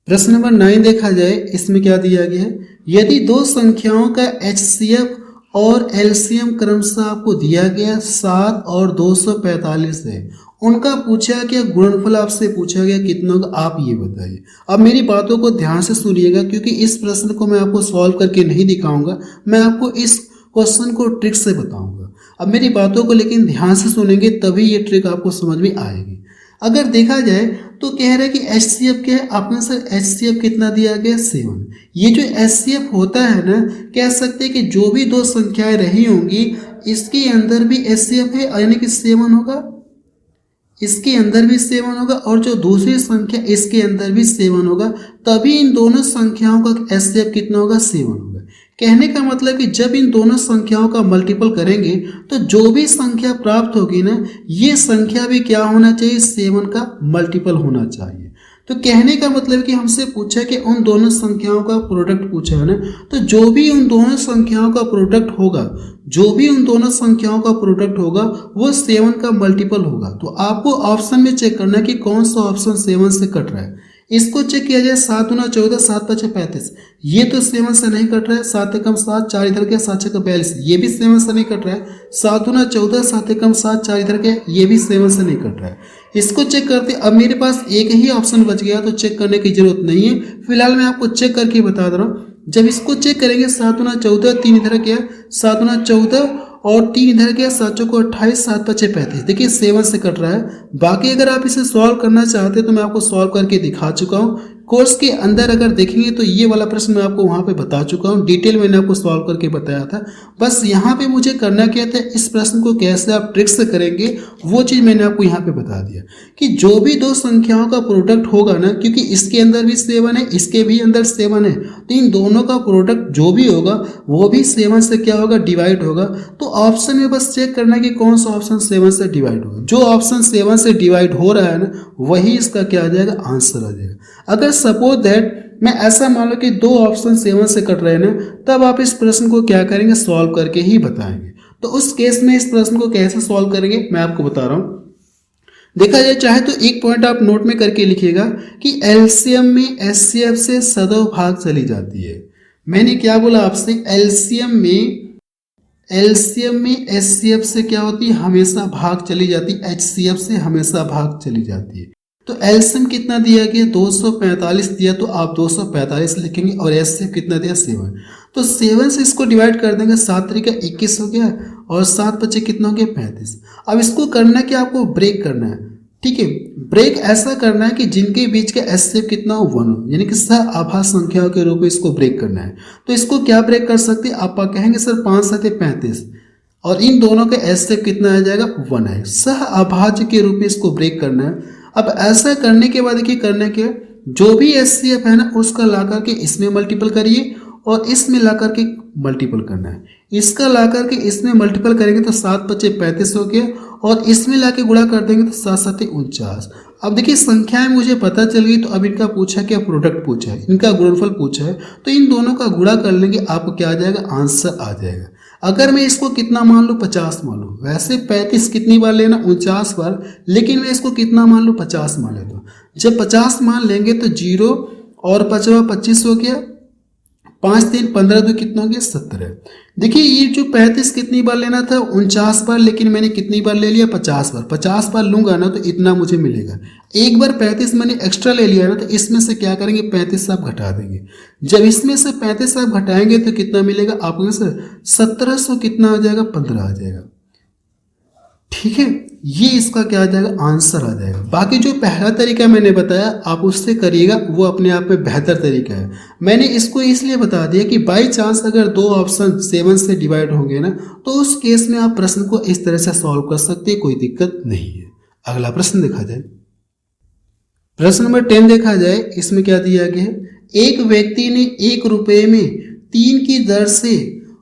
प्रश्न नंबर 9 देखा जाए, इसमें क्या दिया गया है, यदि दो संख्याओं का HCF और LCM क्रमशः आपको दिया गया 7 और 245 है, उनका पूछा गया गुणनफल आपसे पूछा गया कितना होगा, आप ये बताइए। अब मेरी बातों को ध्यान से सुनिएगा, क्योंकि इस प्रश्न को मैं आपको सॉल्व करके नहीं दिखाऊंगा, मैं आपको इस क्वेश्चन को ट्रिक से बताऊंगा। अब मेरी बातों को लेकिन ध्यान से सुनेंगे, तभी ये ट्रिक आपको समझ में आएगी। अगर देखा जाए तो कह रहा है कि HCF क्या है, आपने सर HCF कितना दिया गया, 7। ये जो HCF होता है ना, कह सकते हैं कि जो भी दो संख्याएं रही होंगी इसके अंदर भी HCF है, यानी कि 7 होगा, इसके अंदर भी 7 होगा, और जो दूसरी संख्या इसके अंदर भी 7 होगा, तभी इन दोनों संख्याओं का HCF कितना होगा, 7 होगा। कहने का मतलब कि जब इन दोनों संख्याओं का मल्टीपल करेंगे तो जो भी संख्या प्राप्त होगी ना, ये संख्या भी क्या होना चाहिए, 7 का मल्टीपल होना चाहिए। तो कहने का मतलब कि हमसे पूछा कि उन दोनों संख्याओं का प्रोडक्ट पूछा है ना, तो जो भी उन दोनों संख्याओं का प्रोडक्ट होगा, वो 7 का मल्टीपल होगा। तो आपको ऑप्शन में चेक करना है कि कौन सा ऑप्शन 7 से कट रहा है। इसको चेक किया जाए, 7 गुना 14, 7 5 35, ये तो 7 से नहीं कट रहा है। 7 एकम 7, 4 इधर के, 7 6 42, ये भी 7 से नहीं कट रहा है। 7 गुना 14, 7 एकम 7, 4 इधर के, ये भी 7 से नहीं कट रहा है। इसको चेक करते, अब मेरे पास एक ही ऑप्शन बच गया, तो चेक करने की जरूरत नहीं है। फिलहाल मैं आपको चेक करके बता दे रहा हूँ। जब इसको चेक करेंगे, 7 गुना 14, 3 इधर के, 7 गुना 14 और 3 इधर के, 7 चौको 28, 7 5 35, देखिए 7 से कट रहा है। बाकी अगर आप इसे सॉल्व करना चाहते हैं तो मैं आपको सॉल्व करके दिखा चुका हूँ, कोर्स के अंदर अगर देखेंगे तो ये वाला प्रश्न मैं आपको वहाँ पे बता चुका हूँ, डिटेल मैंने आपको सॉल्व करके बताया था। बस यहाँ पे मुझे करना क्या था, इस प्रश्न को कैसे आप ट्रिक से करेंगे वो चीज़ मैंने आपको यहाँ पे बता दिया कि जो भी दो संख्याओं का प्रोडक्ट होगा ना, क्योंकि इसके अंदर भी 7 है, इसके भी अंदर 7 है, तो इन दोनों का प्रोडक्ट जो भी होगा वो भी 7 से क्या होगा, डिवाइड होगा। तो ऑप्शन में बस चेक करना है कि कौन सा ऑप्शन 7 से डिवाइड होगा। जो ऑप्शन 7 से डिवाइड हो रहा है ना, वही इसका क्या आ जाएगा, आंसर आ जाएगा। अगर सपोज दैट मैं ऐसा मान लो कि दो ऑप्शन 7 से कट रहे हैं ना, तब आप इस प्रश्न को क्या करेंगे, सॉल्व करके ही बताएंगे। तो उस केस में इस प्रश्न को कैसे सॉल्व करेंगे मैं आपको बता रहा हूं। देखा जाए चाहे तो एक पॉइंट आप नोट में करके लिखिएगा कि एलसीएम में एचसीएफ से सदैव भाग चली जाती है। मैंने क्या बोला आपसे, एलसीएम में एचसीएफ से क्या होती है, हमेशा भाग चली जाती है, एचसीएफ से हमेशा भाग चली जाती है। तो एलसीएम कितना दिया गया, 245 दिया, तो आप 245 लिखेंगे, और एचसीएफ कितना दिया, 7। तो 7 से इसको डिवाइड कर देंगे, 7 तरीका 21 हो गया, और 7 बचे कितना हो गया, 35। अब इसको करना क्या, आपको ब्रेक करना है, ठीक है। ब्रेक ऐसा करना है कि जिनके बीच का एचसीएफ कितना हो, 1 हो, यानी कि सह आभाज्य संख्याओं के रूप में इसको ब्रेक करना है। तो इसको क्या ब्रेक कर सकते हैं, आप कहेंगे सर 5 7 35, और इन दोनों का एचसीएफ कितना आ जाएगा, 1 है। सह अभाज्य के रूप में इसको ब्रेक करना है। अब ऐसा करने के बाद देखिए करना क्या, जो भी एचसीएफ है ना, उसका ला करके इसमें मल्टीपल करिए, और इसमें ला करके मल्टीपल करना है। इसका ला करके इसमें मल्टीपल करेंगे तो 7 बचे 35 हो गया, और इसमें ला के गुणा कर देंगे तो 7 7 49। अब देखिए संख्याएं मुझे पता चल गई, तो अब इनका पूछा क्या, प्रोडक्ट पूछा है, इनका गुणनफल पूछा है, तो इन दोनों का गुणा कर लेंगे, आपको क्या आ जाएगा, आंसर आ जाएगा। अगर मैं इसको कितना मान लूँ, 50 मान लूँ, वैसे 35 कितनी बार लेना, 49 बार, लेकिन मैं इसको कितना मान लूँ, 50 मान लेता हूँ। जब 50 मान लेंगे तो 0 और 5 25 हो गया, 5 3 15 2 कितना हो गया, 17। देखिए ये जो 35 कितनी बार लेना था, 49 बार, लेकिन मैंने कितनी बार ले लिया, 50 बार। 50 बार लूंगा ना तो इतना मुझे मिलेगा। एक बार 35 मैंने एक्स्ट्रा ले लिया ना, तो इसमें से क्या करेंगे, 35 आप घटा देंगे। जब इसमें से 35 आप घटाएंगे तो कितना मिलेगा आपको, सर 1700 कितना आ जाएगा, 15 आ जाएगा, ठीक है। ये इसका क्या आ जाएगा, आंसर आ जाएगा। बाकी जो पहला तरीका मैंने बताया आप उससे करिएगा, वो अपने आप में बेहतर तरीका है। मैंने इसको इसलिए बता दिया कि बाई चांस अगर दो ऑप्शन 7 से डिवाइड होंगे ना, तो उस केस में आप प्रश्न को इस तरह से सॉल्व कर सकते हैं, कोई दिक्कत नहीं है। अगला प्रश्न देखा जाए, प्रश्न नंबर 10 देखा जाए। इसमें क्या दिया गया है, एक व्यक्ति ने 1 रुपये में 3 की दर से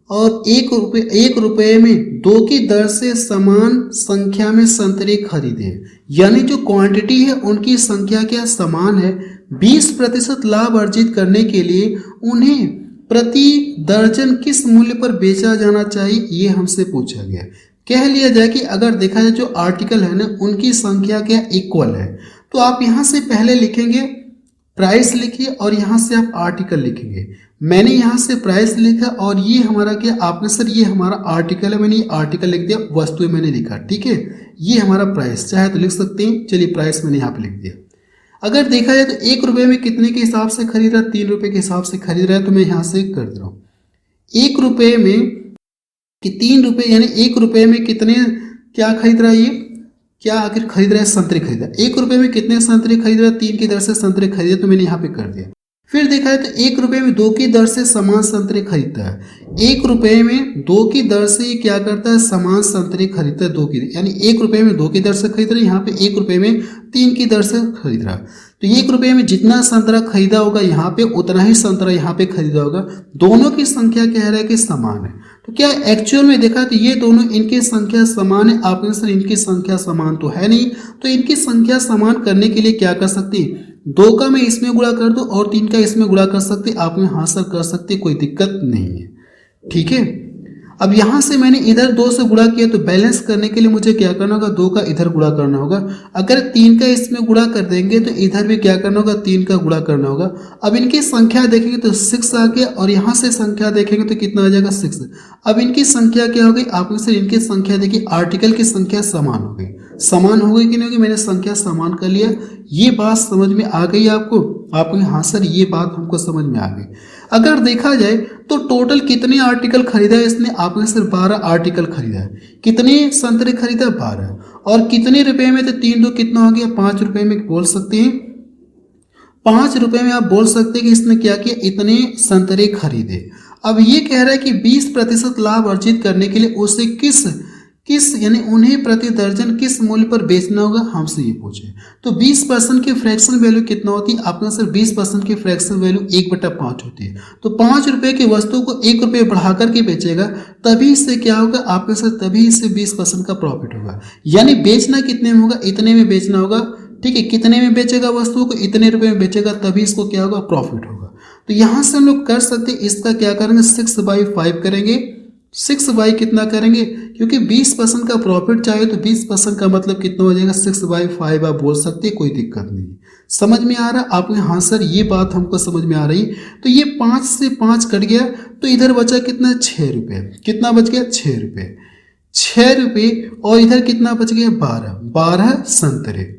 और 1 रुपये में 2 की दर से समान संख्या में संतरे खरीदे, यानी जो क्वांटिटी है उनकी संख्या क्या समान है। 20% लाभ अर्जित करने के लिए उन्हें प्रति दर्जन किस मूल्य पर बेचा जाना चाहिए, ये हमसे पूछा गया। कह लिया जाए कि अगर देखा जाए जो आर्टिकल है ना, उनकी संख्या क्या इक्वल है, तो आप यहाँ से पहले लिखेंगे प्राइस लिखिए, और यहाँ से आप आर्टिकल लिखेंगे। मैंने यहाँ से प्राइस लिखा, और ये हमारा क्या, आपने सर ये हमारा आर्टिकल है, मैंने ये आर्टिकल लिख दिया, वस्तु मैंने लिखा, ठीक है। ये हमारा प्राइस, चाहे तो लिख सकते हैं, चलिए प्राइस मैंने यहाँ पे लिख दिया। अगर देखा जाए तो 1 रुपये में कितने के हिसाब से खरीद रहा है, 3 रुपये के हिसाब से खरीद रहा है, तो मैं यहाँ से कर दे रहा हूँ 1 रुपये में कि 3 रुपये, यानी 1 रुपये में कितने क्या खरीद रहा है, ये क्या आखिर खरीद रहा है, संतरे खरीद रहा है। 1 रुपये में कितने संतरे खरीद रहा है, 3 की दर से संतरे खरीदे, तो मैंने यहाँ पे कर दिया। फिर देखा है तो 1 रुपये में 2 की दर से समान संतरे खरीदता है। 1 रुपये में 2 की दर से ये क्या करता है, समान संतरे खरीदता है 2 की, यानी 1 रुपये में 2 की दर से खरीद रहा है, यहाँ पे 1 रुपये में 3 की दर से खरीद रहा है। तो 1 रुपये में जितना संतरा खरीदा होगा यहाँ पे, उतना ही संतरा यहाँ पे खरीदा होगा। दोनों की संख्या कह रहा है कि समान है, तो क्या एक्चुअल में देखा तो ये दोनों इनकी संख्या समान है। आपने सर इनकी संख्या समान तो है नहीं, तो इनकी संख्या समान करने के लिए क्या कर सकते हैं, 2 का मैं इसमें गुणा कर दूं और 3 का इसमें गुणा कर सकते, आप में हाँ सर कर सकते, कोई दिक्कत नहीं है, ठीक है। अब यहाँ से मैंने इधर 2 से गुणा किया, तो बैलेंस करने के लिए मुझे क्या करना होगा, 2 का इधर गुणा करना होगा। अगर 3 का इसमें गुणा कर देंगे तो इधर भी क्या करना होगा, 3 का गुणा करना होगा। अब इनकी संख्या देखेंगे तो 6 आ गया, और यहाँ से संख्या देखेंगे तो कितना आ जाएगा, 6। अब इनकी संख्या क्या हो गई, आपने सर इनकी संख्या देखिए, आर्टिकल की संख्या समान हो गई। समान हो गई कि नहीं होगी, मैंने संख्या समान कर लिया। ये बात समझ में आ गई आपको, आपने हाँ सर ये बात हमको समझ में आ गई। अगर देखा जाए तो टोटल कितने आर्टिकल खरीदा है इसने, आपने सिर्फ 12 आर्टिकल खरीदा है। कितने संतरे खरीदा, 12। और कितने रुपए में, तो 3 2 कितना हो गया, 5 रुपए में बोल सकते हैं। ₹5 में आप बोल सकते हैं कि इसने क्या किया, इतने संतरे खरीदे। अब ये कह रहा है कि 20% लाभ अर्जित करने के लिए उसे किस किस यानी उन्हें प्रति दर्जन किस मूल्य पर बेचना होगा, हमसे ये पूछे। तो 20% की फ्रैक्शन वैल्यू कितना होती है, आपका सर 20% की फ्रैक्शन वैल्यू 1/5 होती है। तो ₹5 की वस्तु को ₹1 बढ़ा करके बेचेगा, तभी इससे क्या होगा आपके सर, तभी इससे 20% का प्रॉफिट होगा। यानी बेचना कितने में होगा, इतने में बेचना होगा। ठीक है, कितने में बेचेगा वस्तु को, इतने रुपए में बेचेगा, तभी इसको क्या होगा, प्रॉफिट होगा। तो यहाँ से हम लोग कर सकते हैं, इसका क्या करेंगे, 6/5 करेंगे। 6/, कितना करेंगे, क्योंकि 20% का प्रॉफिट चाहिए, तो 20% का मतलब कितना हो जाएगा, 6/5 आप बोल सकते हैं, कोई दिक्कत नहीं। समझ में आ रहा आपको, हाँ सर ये बात हमको समझ में आ रही। तो ये 5 से 5 कट गया, तो इधर बचा कितना, ₹6। कितना बच गया, ₹6। ₹6 और इधर कितना बच गया, 12 संतरे।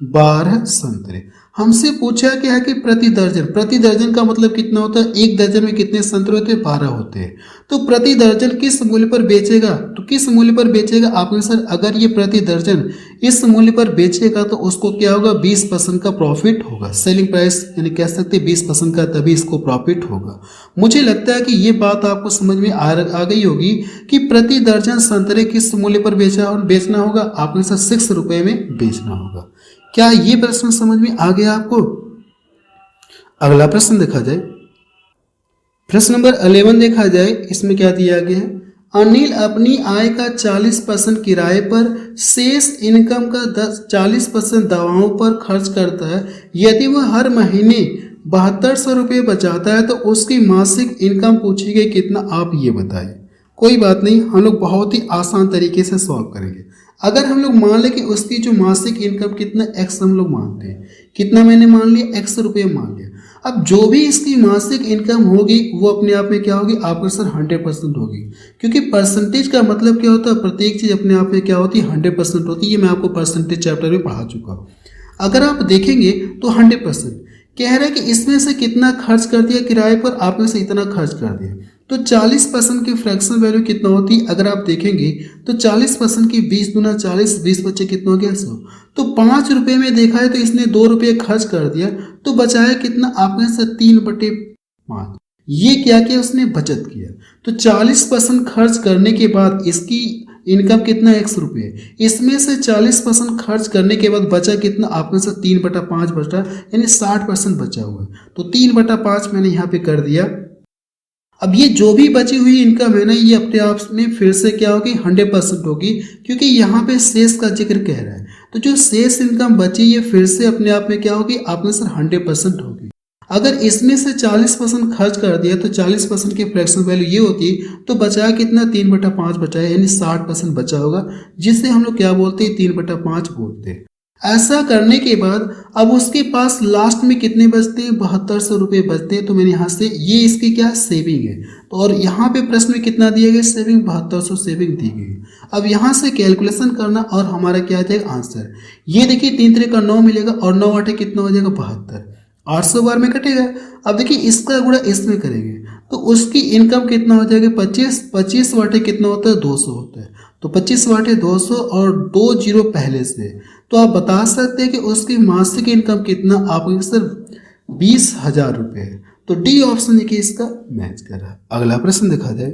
12 संतरे। हमसे पूछा क्या है कि प्रति दर्जन, प्रति दर्जन का मतलब कितना होता है, एक दर्जन में कितने संतरे होते हैं, 12 होते हैं। तो प्रति दर्जन किस मूल्य पर बेचेगा, तो किस मूल्य पर बेचेगा आपने सर, अगर ये प्रति दर्जन इस मूल्य पर बेचेगा तो उसको क्या होगा, 20% का प्रॉफिट होगा। सेलिंग प्राइस यानी कह सकते हैं 20% का, तभी इसको प्रॉफिट होगा। मुझे लगता है कि ये बात आपको समझ में आ गई होगी कि प्रति दर्जन संतरे किस मूल्य पर बेचना होगा, आपने सर ₹6 में बेचना होगा। क्या ये प्रश्न समझ में आ गया आपको? अगला प्रश्न देखा जाए, प्रश्न नंबर 11 देखा जाए, इसमें क्या दिया गया है, अनिल अपनी आय का 40% किराए पर, शेष इनकम का 40% दवाओं पर खर्च करता है। यदि वह हर महीने ₹7200 बचाता है तो उसकी मासिक इनकम पूछी गई कितना, आप ये बताइए। कोई बात नहीं, हम लोग बहुत ही आसान तरीके से सॉल्व करेंगे। अगर हम लोग मान लें कि उसकी जो मासिक इनकम कितना x हम लोग मानते हैं, कितना मैंने मान लिया, ₹x मान लिया। अब जो भी इसकी मासिक इनकम होगी वो अपने आप में क्या होगी, आपका सर 100% होगी, क्योंकि परसेंटेज का मतलब क्या होता है, प्रत्येक चीज़ अपने आप में क्या होती है, 100% होती है। ये मैं आपको परसेंटेज चैप्टर में पढ़ा चुका हूँ। अगर आप देखेंगे तो 100% कह रहा है कि इसमें से कितना खर्च कर दिया किराए पर, आपने से इतना खर्च कर दिया। तो 40% की फ्रैक्शन वैल्यू कितना होती है, अगर आप देखेंगे तो 40% की 20 दूना 40, 20 बच्चे कितना हो गया, 100। तो ₹5 में देखा है तो इसने ₹2 खर्च कर दिया, तो बचाया कितना, आपने से 3/5। ये क्या किया, उसने बचत किया। तो 40% खर्च करने के बाद इसकी इनकम कितना, ₹x। इसमें से 40% खर्च करने के बाद बचा कितना, आपने से 3/5 बचा, यानी 60% बचा हुआ है। तो 3/5 मैंने यहाँ पे कर दिया। अब ये जो भी बची हुई इनकम है ना, ये अपने आप में फिर से क्या होगी, 100% होगी, क्योंकि यहाँ पे शेष का जिक्र कह रहा है। तो जो शेष इनकम बची ये फिर से अपने आप में क्या होगी, आपने सर 100% होगी। अगर इसमें से 40% खर्च कर दिया तो 40% की फ्रैक्शन वैल्यू ये होती, तो बचाया कितना, 3/5 बचाया, यानी 60% बचा होगा, जिसे हम लोग क्या बोलते हैं, 3/5 बोलते हैं। ऐसा करने के बाद अब उसके पास लास्ट में कितने बचते हैं, ₹7200 बचते हैं। तो मैंने यहाँ से ये इसकी क्या सेविंग है, तो और यहाँ पे प्रश्न में कितना दिया गया, सेविंग 7200 सेविंग दी गई। अब यहाँ से कैलकुलेशन करना और हमारा क्या आ जाएगा आंसर। ये देखिए 3 3 का 9 मिलेगा और 9 8 कितना हो जाएगा, 72। 800 बार में कटेगा। अब देखिए इसका गुणा इसमें करेंगे तो उसकी इनकम कितना हो जाएगा, 25। 25 वाटे कितना होता है, 200 होता है। तो 25 वाटे 200 और 2 जीरो पहले से, तो आप बता सकते हैं कि उसकी मासिक इनकम कितना, आपके सर 20,000 रुपये है। तो डी ऑप्शन देखिए इसका मैच कर रहा है। अगला प्रश्न देखा जाए,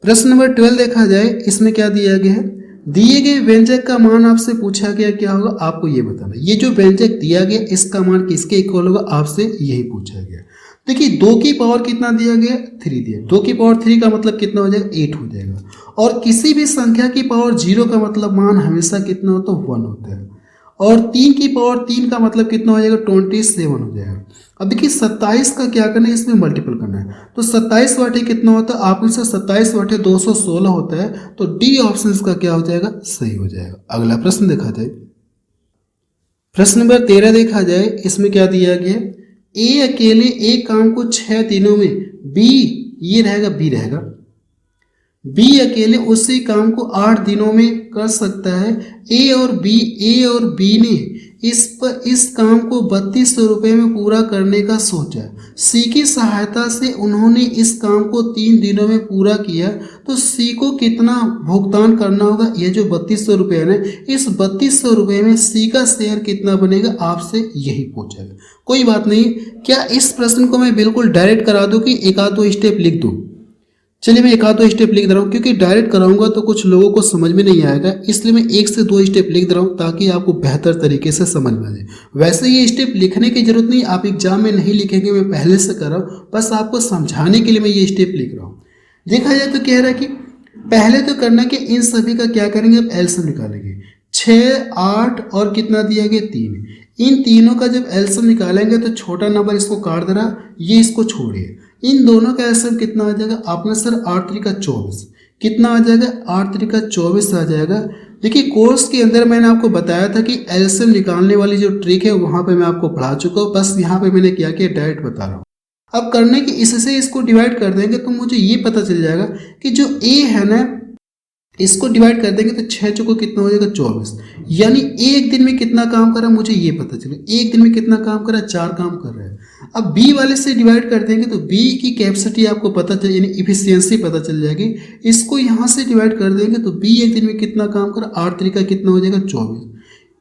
प्रश्न नंबर 12 देखा जाए, इसमें क्या दिया गया है, दिए गए व्यंजक का मान आपसे पूछा गया क्या होगा, आपको ये बताना। ये जो व्यंजक दिया गया इसका मान किसके इक्वल होगा, आपसे यही पूछा गया। देखिए 2 की पावर कितना दिया गया, 3 दिया। 2 की पावर 3 का मतलब कितना हो जाएगा, 8 हो जाएगा। और किसी भी संख्या की पावर 0 का मतलब मान हमेशा कितना होता है, 1 होता है। और 3 की पावर 3 का मतलब कितना हो जाएगा, 27 हो जाएगा। अब देखिए 27 का क्या करना है, इसमें मल्टीपल करना है। तो 27 वाटे कितना होता है, आप इससे 27 वाटे 216 होता है। तो डी ऑप्शन इसका क्या हो जाएगा, सही हो जाएगा। अगला प्रश्न देखा जाए, प्रश्न नंबर 13 देखा जाए, इसमें क्या दिया गया, ए अकेले एक काम को 6 दिनों में, बी ये रहेगा, बी रहेगा, बी अकेले उसी काम को 8 दिनों में कर सकता है। ए और बी ने इस काम को 3200 रुपये में पूरा करने का सोचा। सी की सहायता से उन्होंने इस काम को 3 दिनों में पूरा किया, तो सी को कितना भुगतान करना होगा? ये जो 3200 रुपये है ना, इस 3200 रुपये में सी का शेयर कितना बनेगा, आपसे यही पूछेगा। कोई बात नहीं, क्या इस प्रश्न को मैं बिल्कुल डायरेक्ट करा दूं कि एक आध दो स्टेप लिख दूं? चलिए मैं एक आध दो स्टेप लिख दे रहा हूँ, क्योंकि डायरेक्ट कराऊंगा तो कुछ लोगों को समझ में नहीं आएगा, इसलिए मैं 1 से 2 स्टेप लिख दे रहा हूँ ताकि आपको बेहतर तरीके से समझ में आ जाए। वैसे ये स्टेप लिखने की जरूरत नहीं, आप एग्जाम में नहीं लिखेंगे, मैं पहले से कर रहा हूँ, बस आपको समझाने के लिए मैं ये स्टेप लिख रहा हूँ। देखा जाए तो कह रहा है कि पहले तो करना कि इन सभी का क्या करेंगे, अब एलसीएम निकालेंगे। 6, 8 और कितना दिया गया 3, इन तीनों का जब एलसीएम निकालेंगे तो छोटा नंबर इसको काट दे रहा, ये इसको छोड़िए, इन दोनों का एलसीएम कितना आ जाएगा? आपने सर 8 3 का 24, कितना आ जाएगा? 8 3 का 24 आ जाएगा। देखिए कोर्स के अंदर मैंने आपको बताया था कि एलसीएम निकालने वाली जो ट्रिक है वहां पे मैं आपको पढ़ा चुका हूँ, बस यहाँ पे मैंने क्या किया डायरेक्ट बता रहा हूँ। अब करने की इससे इसको डिवाइड कर देंगे तो मुझे ये पता चल जाएगा कि जो ए है ना, इसको डिवाइड कर देंगे तो 6 चौको कितना हो जाएगा 24, यानी एक दिन में कितना काम कर रहा है मुझे ये पता चले। एक दिन में कितना काम कर रहा है? 4 काम कर रहा है। अब बी वाले से डिवाइड कर देंगे तो बी की कैपेसिटी आपको पता चल, यानी इफिशियंसी पता चल जाएगी। इसको यहाँ से डिवाइड कर देंगे तो बी एक दिन में कितना काम कर रहा है? 8 3 का कितना हो जाएगा 24।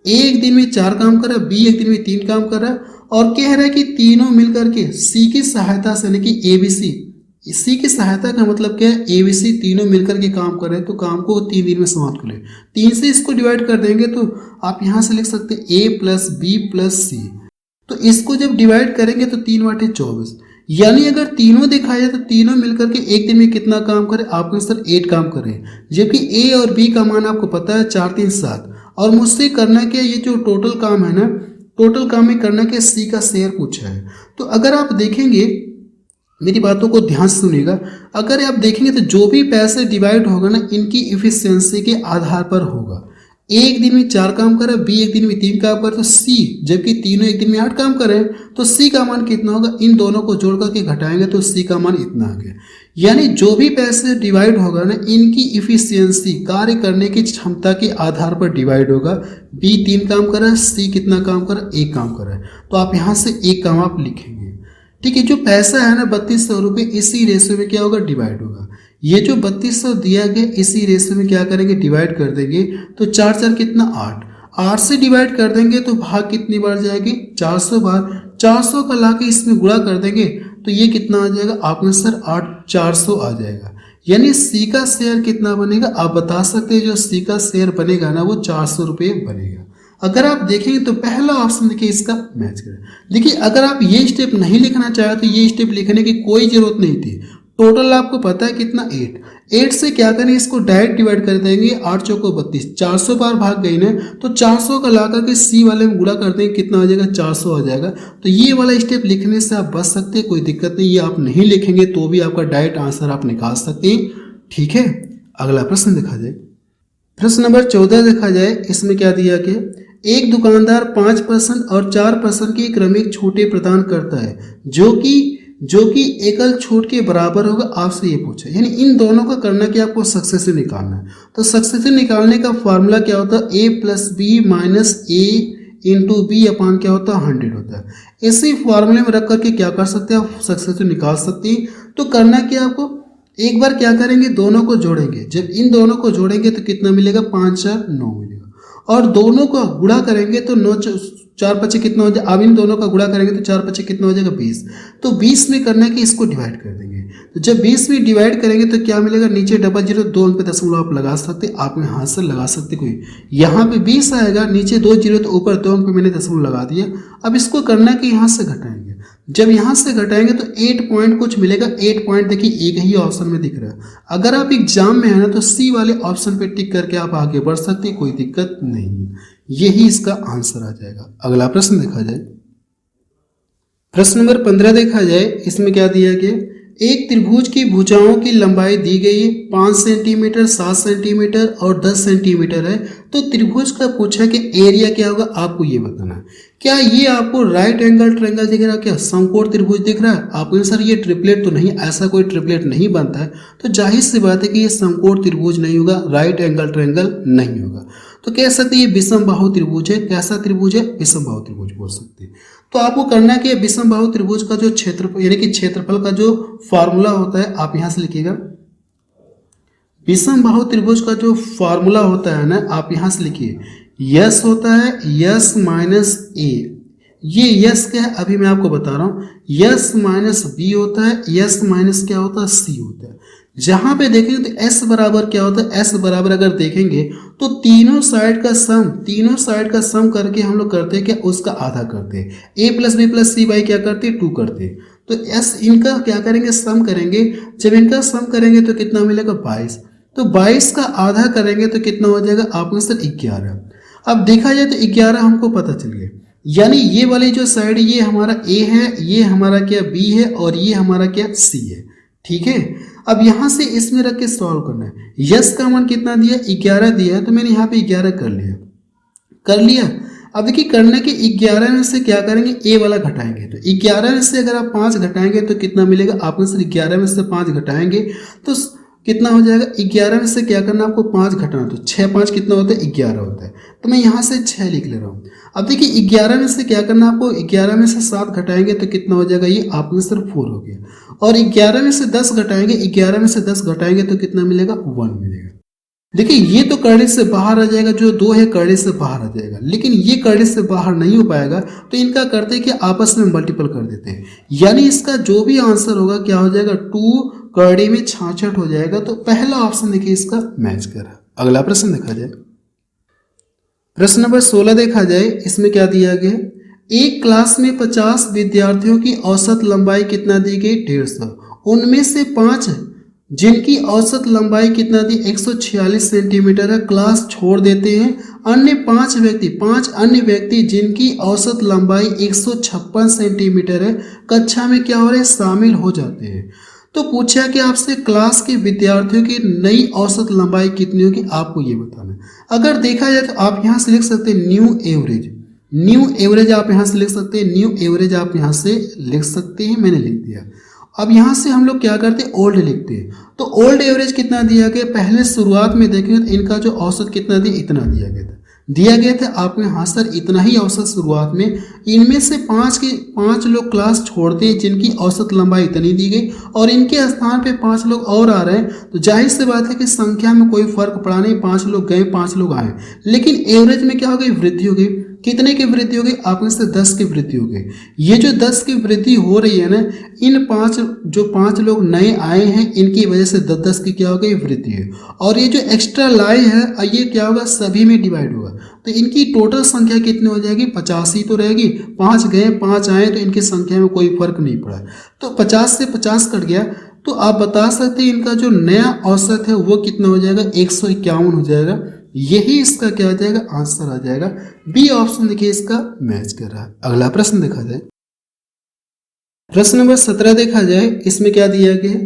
एक दिन में 4 काम कर रहा है, बी एक दिन में 3 काम कर रहा है, और कह रहा है कि तीनों मिलकर के सी की सहायता से, यानी कि एबीसी, सी की सहायता का मतलब क्या है? एबीसी तीनों मिलकर के काम कर रहे हैं, तो काम को 3 दिन में समाप्त कर ले। 3 से इसको डिवाइड कर देंगे तो आप यहाँ से लिख सकते हैं ए प्लस बी प्लस सी। तो इसको जब डिवाइड करेंगे तो 3 बटे 24, यानी अगर तीनों दिखाया जाए तो तीनों मिलकर के एक दिन में कितना काम करे? आपके सर 8 काम करे, जबकि ए और बी का मान आपको पता है 4 3 7, और मुझसे करना क्या, ये जो टोटल काम है ना, टोटल काम में करना क्या, सी का शेयर पूछा है। तो अगर आप देखेंगे, मेरी बातों को ध्यान से सुनिएगा, अगर आप देखेंगे तो जो भी पैसे डिवाइड होगा ना, इनकी इफिशियंसी के आधार पर होगा। एक दिन में 4 काम करे, बी एक दिन में 3 काम करे, तो सी, जबकि तीनों एक दिन में 8 काम करें, तो सी का मान कितना होगा? इन दोनों को जोड़ करके घटाएंगे तो सी का मान इतना आ गया। यानी जो भी पैसे डिवाइड होगा ना, इनकी इफिशियंसी, कार्य करने की क्षमता के आधार पर डिवाइड होगा। बी 3 काम कर रहा है, सी कितना काम कर रहा है? 1 काम कर रहा है, तो आप यहाँ से 1 काम आप लिखेंगे। ठीक है, जो पैसा है ना 3200 रुपये, इसी रेशियो में क्या होगा? डिवाइड होगा। ये जो 3200 दिया गया, इसी रेशियो में क्या करेंगे? डिवाइड कर देंगे, तो 4 4 कितना 8, 8 से डिवाइड कर देंगे तो भाग कितनी बार जाएगी? 400 बार। 400 का ला के इसमें गुणा कर देंगे तो ये कितना आ जाएगा? आपके सर 8 400 आ जाएगा। यानी सी का शेयर कितना बनेगा? आप बता सकते हैं, जो सी का शेयर बनेगा ना वो 400 रुपये बनेगा। अगर आप देखेंगे तो पहला ऑप्शन देखिए इसका मैच करें। देखिए अगर आप ये स्टेप नहीं लिखना चाहे तो ये स्टेप लिखने की कोई जरूरत नहीं थी। टोटल आपको पता है कितना 8 से क्या करें, इसको डायरेक्ट डिवाइड कर देंगे। 8 चौको 32, 400 बार भाग गई ना, तो 400 का ला करके सी वाले में गुणा कर देंगे, कितना आ जाएगा? 400 आ जाएगा। तो ये वाला स्टेप लिखने से आप बच सकते हैं, कोई दिक्कत नहीं। ये आप नहीं लिखेंगे तो भी आपका डायरेक्ट आंसर आप निकाल सकते हैं। ठीक है, अगला प्रश्न देखा जाए। प्रश्न नंबर 14 देखा जाए, इसमें क्या दिया कि एक दुकानदार 5% और 4% की क्रमिक छूटें प्रदान करता है, जो कि एकल छूट के बराबर होगा। आपसे ये पूछा, यानी इन दोनों का करना कि आपको सक्सेसिव निकालना है। तो सक्सेसिव निकालने का फॉर्मूला क्या होता है? ए प्लस बी माइनस ए इंटू बी अपान क्या होता है? 100 होता है। इसी फॉर्मूले में रख करके क्या कर सकते हैं आप? सक्सेसिव निकाल सकते हैं। तो करना क्या आपको, एक बार क्या करेंगे, दोनों को जोड़ेंगे। जब इन दोनों को जोड़ेंगे तो कितना मिलेगा? 5 4 9 मिलेगा, और दोनों को गुणा करेंगे तो 9 4 5 कितना हो जाएगा? अब इन दोनों का गुणा करेंगे तो 4 5 कितना हो जाएगा? 20। तो 20 में करना है कि इसको डिवाइड कर देंगे। तो जब 20 में डिवाइड करेंगे तो क्या मिलेगा? नीचे डबल जीरो, 2 पे दशमलव आप लगा सकते, आप में हाथ से लगा सकते कोई। यहाँ पे 20 आएगा, नीचे 2 जीरो, तो ऊपर 2 पे मैंने दशमलव लगा दिया। अब इसको करना है कि यहाँ से घटाएंगे। जब यहाँ से घटाएंगे तो 8 पॉइंट कुछ मिलेगा। 8 पॉइंट देखिए एक ही ऑप्शन में दिख रहा है। अगर आप एग्जाम में है ना तो सी वाले ऑप्शन पे टिक करके आप आगे बढ़ सकते हैं, कोई दिक्कत नहीं है। यही इसका आंसर आ जाएगा। अगला प्रश्न देखा जाए। प्रश्न नंबर 15 देखा जाए, इसमें क्या दिया गया? एक त्रिभुज की भुजाओं की लंबाई दी गई है 5 सेंटीमीटर, 7 सेंटीमीटर और 10 सेंटीमीटर है। तो त्रिभुज का पूछा कि एरिया क्या होगा, आपको ये बताना है। क्या ये आपको राइट एंगल ट्रायंगल दिख रहा है, क्या समकोण त्रिभुज दिख रहा है? आपको सर ये ट्रिपलेट तो नहीं, ऐसा कोई ट्रिपलेट नहीं बनता है, तो जाहिर सी बात है कि ये समकोण त्रिभुज नहीं होगा, राइट एंगल ट्रायंगल नहीं होगा। तो कह सकते हैं ये विषम बाहु त्रिभुज है। कैसा त्रिभुज है? विषम बाहु त्रिभुज बोल सकते हैं। तो आपको करना है कि विषम बाहु त्रिभुज का जो क्षेत्रफल यानी कि क्षेत्रफल का जो फॉर्मूला होता है आप यहां से लिखिएगा। विषम बाहु त्रिभुज का जो फॉर्मूला होता है ना, आप यहां से लिखिए, यस होता है यस माइनस ए। ये यस क्या है अभी मैं आपको बता रहा हूं, यस माइनस बी होता है, यस माइनस क्या होता है, सी होता है। जहां पे देखेंगे तो एस बराबर क्या होता है, एस बराबर अगर देखेंगे तो तीनों साइड का सम करके हम लोग करते हैं क्या, उसका आधा करते हैं। A plus B plus C by क्या करते हैं, 2 करते हैं। तो एस इनका क्या करेंगे, सम करेंगे। जब इनका सम करेंगे तो कितना मिलेगा, 22। तो 22 का आधा करेंगे तो कितना हो जाएगा, आपको सर 11। अब देखा जाए तो 11 हमको पता चल गया, यानी ये वाली जो साइड ये हमारा ए है, ये हमारा क्या बी है, और ये हमारा क्या सी है। ठीक है, अब यहां से इसमें रख के सॉल्व करना है। यस का मान कितना दिया, 11 दिया है, तो मैंने यहाँ पे 11 कर लिया। अब देखिए करने के 11 में से क्या करेंगे, ए वाला घटाएंगे। तो 11 में से अगर आप 5 घटाएंगे तो कितना मिलेगा, आपने सिर्फ 11 में से 5 घटाएंगे तो कितना हो जाएगा, 11 में से क्या करना आपको 5 घटाना, तो 6 5 कितना होता है, 11 होता है। तो मैं यहाँ से 6 लिख ले रहा हूँ। अब देखिए 11 में से क्या करना आपको, 11 में से 7 घटाएंगे तो कितना हो जाएगा, ये आपको सिर्फ 4 हो गया। और 11 में से 10 घटाएंगे, 11 में से 10 घटाएंगे तो कितना मिलेगा, 1 मिलेगा। देखिए ये तो करने से बाहर आ जाएगा, जो 2 है करने से बाहर आ जाएगा, लेकिन ये करने से बाहर नहीं हो पाएगा। तो इनका करते हैं कि आपस में मल्टीपल कर देते हैं, यानी इसका जो भी आंसर होगा क्या हो जाएगा, 2 करड़े में 66 हो जाएगा। तो पहला ऑप्शन देखिए इसका मैच कर रहा है। अगला प्रश्न देखा जाए, प्रश्न नंबर 16 देखा जाए, इसमें क्या दिया गया, एक क्लास में 50 विद्यार्थियों की औसत लंबाई कितना दी गई, 150। उनमें से 5 जिनकी औसत लंबाई कितना दी, 146 सेंटीमीटर है, क्लास छोड़ देते हैं। अन्य 5 अन्य व्यक्ति जिनकी औसत लंबाई 156 सेंटीमीटर है, कक्षा में क्या हो रहे हैं, शामिल हो जाते हैं। तो पूछा कि आपसे क्लास के विद्यार्थियों की नई औसत लंबाई कितनी होगी, आपको ये बताना है। अगर देखा जाए तो आप यहाँ से लिख सकते हैं न्यू एवरेज आप यहाँ से लिख सकते हैं, न्यू एवरेज आप यहाँ से लिख सकते हैं, मैंने लिख दिया। अब यहाँ से हम लोग क्या करते हैं, ओल्ड लिखते हैं। तो ओल्ड एवरेज कितना दिया गया, पहले शुरुआत में देखेंगे तो इनका जो औसत कितना दिया, इतना दिया गया था आपको, हाँ सर इतना ही औसत शुरुआत में। इनमें से 5 लोग क्लास छोड़ते हैं जिनकी औसत लंबाई इतनी दी गई, और इनके स्थान पे 5 लोग और आ रहे हैं। तो जाहिर सी बात है कि संख्या में कोई फर्क पड़ा नहीं, 5 लोग गए 5 लोग आए, लेकिन एवरेज में क्या हो गई, वृद्धि हो गई। कितने की वृद्धि हो गई, आप इससे 10 की वृद्धि हो गई। ये जो 10 की वृद्धि हो रही है ना, इन 5 लोग नए आए हैं, इनकी वजह से 10 की क्या हो गई, वृद्धि है। और ये जो एक्स्ट्रा लाई है, ये क्या होगा, सभी में डिवाइड होगा। तो इनकी टोटल संख्या कितनी हो जाएगी, 50 ही तो रहेगी। 5 गए 5 आए, तो इनकी संख्या में कोई फर्क नहीं पड़ा। तो 50 से 50 कट गया, तो आप बता सकते हैं इनका जो नया औसत है वो कितना हो जाएगा, 151 हो जाएगा। यही इसका क्या हो जाएगा, आंसर आ जाएगा। बी ऑप्शन देखिए इसका मैच कर रहा है। अगला प्रश्न देखा जाए, प्रश्न नंबर 17 देखा जाए, इसमें क्या दिया गया,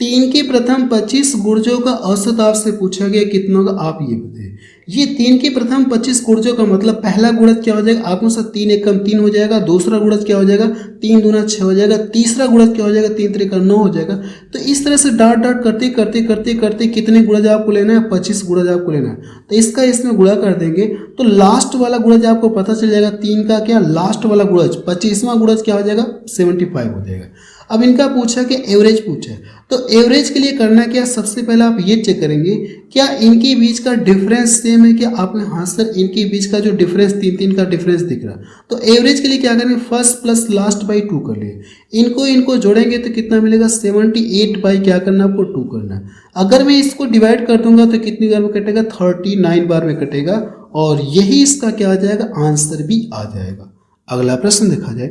3 के प्रथम 25 गुर्जों का औसत आपसे पूछा गया कितना होगा, आप ये बताइए। ये 3 के प्रथम 25 गुर्जों का मतलब पहला गुणज क्या हो जाएगा, आपको सर 3 एकम 3 हो जाएगा। दूसरा गुणज क्या हो जाएगा, 3 दूना 6 हो जाएगा। तीसरा गुणज क्या हो जाएगा, 3 त्रिका 9 हो जाएगा। तो इस तरह से डॉट डॉट करते कितने गुणज आपको लेना है, 25 गुणज आपको लेना है। तो इसका इसमें गुणा कर देंगे तो लास्ट वाला गुणज आपको पता चल जाएगा। 3 का क्या लास्ट वाला गुणज, 25वां गुणज क्या हो जाएगा, 75 हो जाएगा। अब इनका पूछा कि एवरेज पूछा है, तो एवरेज के लिए करना क्या, सबसे पहले आप ये चेक करेंगे क्या इनके बीच का डिफरेंस सेम है क्या। आपने हाँ सर इनके बीच का जो डिफरेंस 3 का डिफरेंस दिख रहा, तो एवरेज के लिए क्या करेंगे, फर्स्ट प्लस लास्ट बाई 2 कर लिए। इनको जोड़ेंगे तो कितना मिलेगा, 78 बाई क्या करना आपको 2 करना। अगर मैं इसको डिवाइड कर दूंगा तो कितनी बार में कटेगा, 39 बार में कटेगा, और यही इसका क्या आ जाएगा, आंसर भी आ जाएगा। अगला प्रश्न देखा जाए,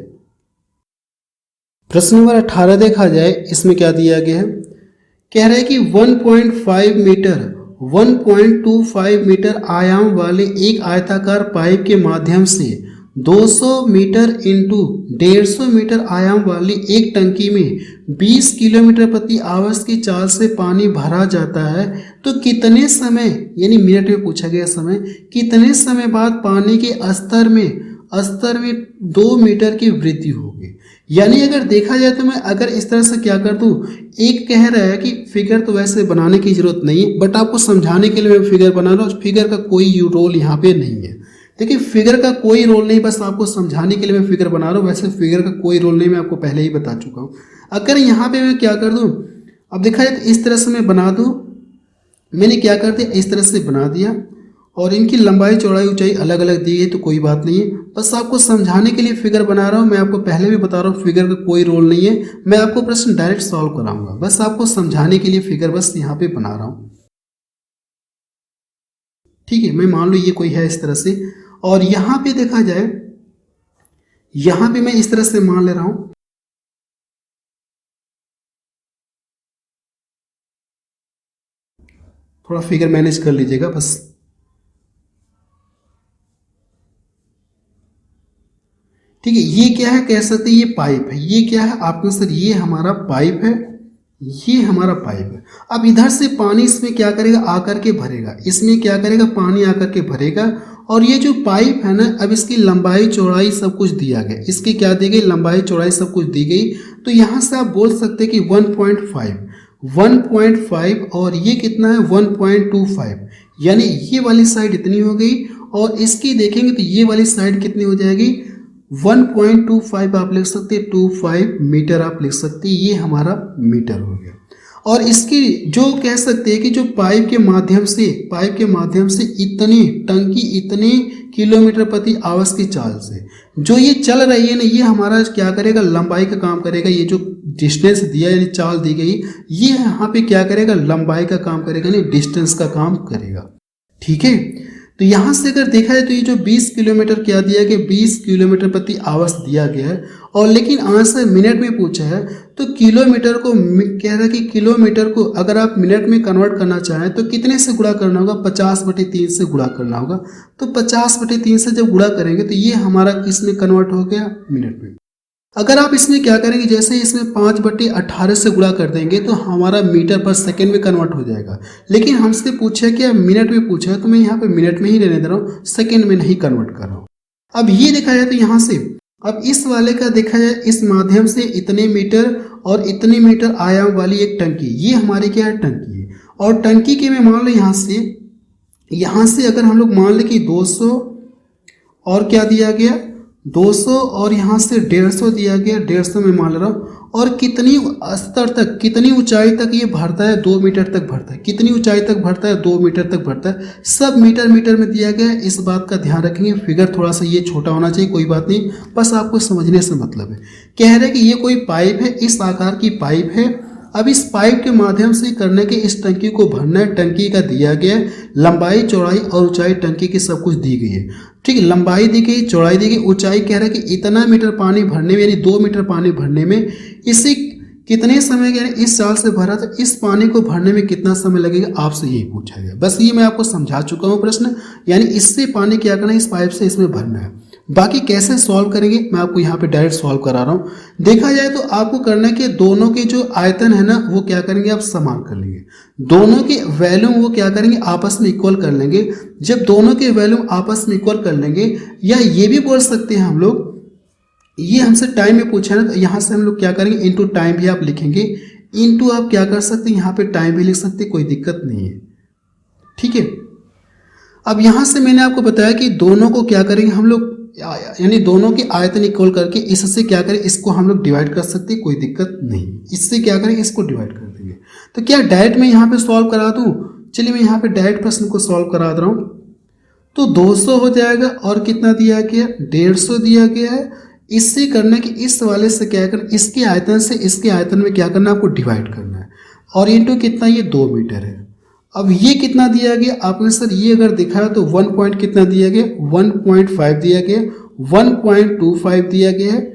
प्रश्न नंबर 18 देखा जाए, इसमें क्या दिया गया है, कह रहा है कि 1.25 मीटर आयाम वाले एक आयताकार पाइप के माध्यम से 200 मीटर इंटू 150 मीटर आयाम वाली एक टंकी में 20 किलोमीटर प्रति आवर्स की चाल से पानी भरा जाता है तो कितने समय, यानी मिनट में पूछा गया समय, कितने समय बाद पानी के स्तर में 2 मीटर की वृद्धि होगी। यानी अगर देखा जाए तो मैं अगर इस तरह से क्या कर दूं, एक कह रहा है कि फिगर तो वैसे बनाने की जरूरत नहीं है, बट आपको समझाने के लिए मैं फिगर बना रहा हूँ। फिगर का कोई रोल यहाँ पे नहीं है। देखिए फिगर का कोई रोल नहीं, बस आपको समझाने के लिए मैं फिगर बना रहा हूँ। वैसे फिगर का कोई रोल नहीं, मैं आपको पहले ही बता चुका हूँ। अगर यहाँ पे मैं क्या कर दूँ, अब देखा जाए तो इस तरह से मैं बना दूँ। मैंने क्या कर दिया, इस तरह से बना दिया और इनकी लंबाई चौड़ाई ऊंचाई अलग अलग दी है तो कोई बात नहीं है, बस आपको समझाने के लिए फिगर बना रहा हूँ। मैं आपको पहले भी बता रहा हूँ फिगर का कोई रोल नहीं है, मैं आपको प्रश्न डायरेक्ट सॉल्व कराऊंगा, बस आपको समझाने के लिए फिगर बस यहाँ पे बना रहा हूँ। ठीक है, मैं मान लो ये कोई है इस तरह से, और यहाँ पे देखा जाए, यहाँ पे मैं इस तरह से मान ले रहा हूँ। थोड़ा फिगर मैनेज कर लीजिएगा बस। ठीक है, ये क्या है, कह सकते हैं ये पाइप है। ये क्या है आपके सर, ये हमारा पाइप है, ये हमारा पाइप है। अब इधर से पानी इसमें क्या करेगा, आकर के भरेगा, इसमें क्या करेगा, पानी आकर के भरेगा। और ये जो पाइप है ना, अब इसकी लंबाई चौड़ाई सब कुछ दिया गया, इसकी क्या दी गई, लंबाई चौड़ाई सब कुछ दी गई। तो यहाँ से आप बोल सकते हैं कि 1.5 और ये कितना है 1.25, यानी ये वाली साइड इतनी हो गई और इसकी देखेंगे तो ये वाली साइड कितनी हो जाएगी 1.25 आप लिख सकते हैं, 25 मीटर आप लिख सकते हैं, ये हमारा मीटर हो गया। और इसकी जो कह सकते हैं कि जो पाइप के माध्यम से इतनी टंकी इतने किलोमीटर प्रति आवर्स की चाल से जो ये चल रही है ना, ये हमारा क्या करेगा, लंबाई का काम करेगा। ये जो डिस्टेंस दिया यानी चाल दी गई, ये यहाँ पे क्या करेगा, लंबाई का काम करेगा, यानी डिस्टेंस का काम करेगा। ठीक है, तो यहाँ से अगर देखा जाए तो ये जो 20 किलोमीटर क्या दिया गया, 20 किलोमीटर प्रति आवर्स दिया गया है, और लेकिन आंसर मिनट में पूछा है। तो किलोमीटर को कह रहा है कि किलोमीटर को अगर आप मिनट में कन्वर्ट करना चाहें तो कितने से गुणा करना होगा, 50/3 से गुणा करना होगा। तो 50/3 से जब गुणा करेंगे तो ये हमारा किसमें कन्वर्ट हो गया, मिनट में। अगर आप इसमें क्या करेंगे, जैसे इसमें 5/18 से गुणा कर देंगे तो हमारा मीटर पर सेकेंड में कन्वर्ट हो जाएगा। लेकिन हमसे पूछा क्या, मिनट में पूछा है, तो मैं यहाँ पे मिनट में ही रहने दे रहा हूँ, सेकेंड में नहीं कन्वर्ट कर रहा हूँ। अब ये देखा जाए तो यहाँ से, अब इस वाले का देखा जाए, इस माध्यम से इतने मीटर और इतने मीटर आयाम वाली एक टंकी, ये हमारी क्या है, टंकी है। और टंकी के में मान लो यहाँ से अगर हम लोग मान लें कि 200 और क्या दिया गया 200 और यहाँ से 150 दिया गया, 150 में मान ले रहा हूँ। और कितनी स्तर तक, कितनी ऊंचाई तक ये भरता है, 2 मीटर तक भरता है। कितनी ऊंचाई तक भरता है, 2 मीटर तक भरता है। सब मीटर में दिया गया है, इस बात का ध्यान रखेंगे। फिगर थोड़ा सा ये छोटा होना चाहिए, कोई बात नहीं, बस आपको समझने से मतलब है। कह रहे हैं कि ये कोई पाइप है, इस आकार की पाइप है। अब इस पाइप के माध्यम से करने के इस टंकी को भरना है। टंकी का दिया गया है, लंबाई चौड़ाई और ऊंचाई टंकी की सब कुछ दी गई है। ठीक है, लंबाई दी गई, चौड़ाई दी गई, ऊंचाई कह रहा है कि इतना मीटर पानी भरने में, यानी 2 मीटर पानी भरने में इसे कितने समय, यानी इस साल से भरा, तो इस पानी को भरने में कितना समय लगेगा, आपसे यही पूछा गया। बस ये मैं आपको समझा चुका हूँ प्रश्न, यानी इससे पानी क्या करना है, इस पाइप से इसमें भरना है। बाकी कैसे सॉल्व करेंगे मैं आपको यहाँ पे डायरेक्ट सॉल्व करा रहा हूँ। देखा जाए तो आपको करना है कि दोनों के जो आयतन है ना, वो क्या करेंगे, आप समान कर लेंगे। दोनों के वैल्यूम वो क्या करेंगे, आपस में इक्वल कर लेंगे। जब दोनों के वैल्यूम आपस में इक्वल कर लेंगे, या ये भी बोल सकते हैं हम लोग, ये हमसे टाइम में पूछा है ना, तो यहाँ से हम लोग क्या करेंगे, इनटू टाइम भी आप लिखेंगे, इनटू आप क्या कर सकते हैं, यहाँ पे टाइम भी लिख सकते हैं, कोई दिक्कत नहीं है। ठीक है, अब यहाँ से मैंने आपको बताया कि दोनों को क्या करेंगे हम लोग, यानी दोनों के आयतन इक्वल करके इससे क्या करें, इसको हम लोग डिवाइड कर सकते हैं, कोई दिक्कत नहीं। इससे क्या करेंगे, इसको डिवाइड कर देंगे। तो क्या डायरेक्ट मैं यहाँ पे सॉल्व करा दूँ, चलिए मैं यहाँ पे डायरेक्ट प्रश्न को सॉल्व करा दे रहा हूँ। तो 200 हो जाएगा, और कितना दिया गया, 150 दिया गया है। इससे करना कि इस वाले से क्या करना, इसके आयतन से इसके आयतन में क्या करना, आपको डिवाइड करना है। और इंटू कितना, ये 2 मीटर है। अब ये कितना दिया गया आपने, सर ये अगर दिखाया तो 1 पॉइंट कितना दिया गया, 1.5 दिया गया, 1.25 दिया गया है।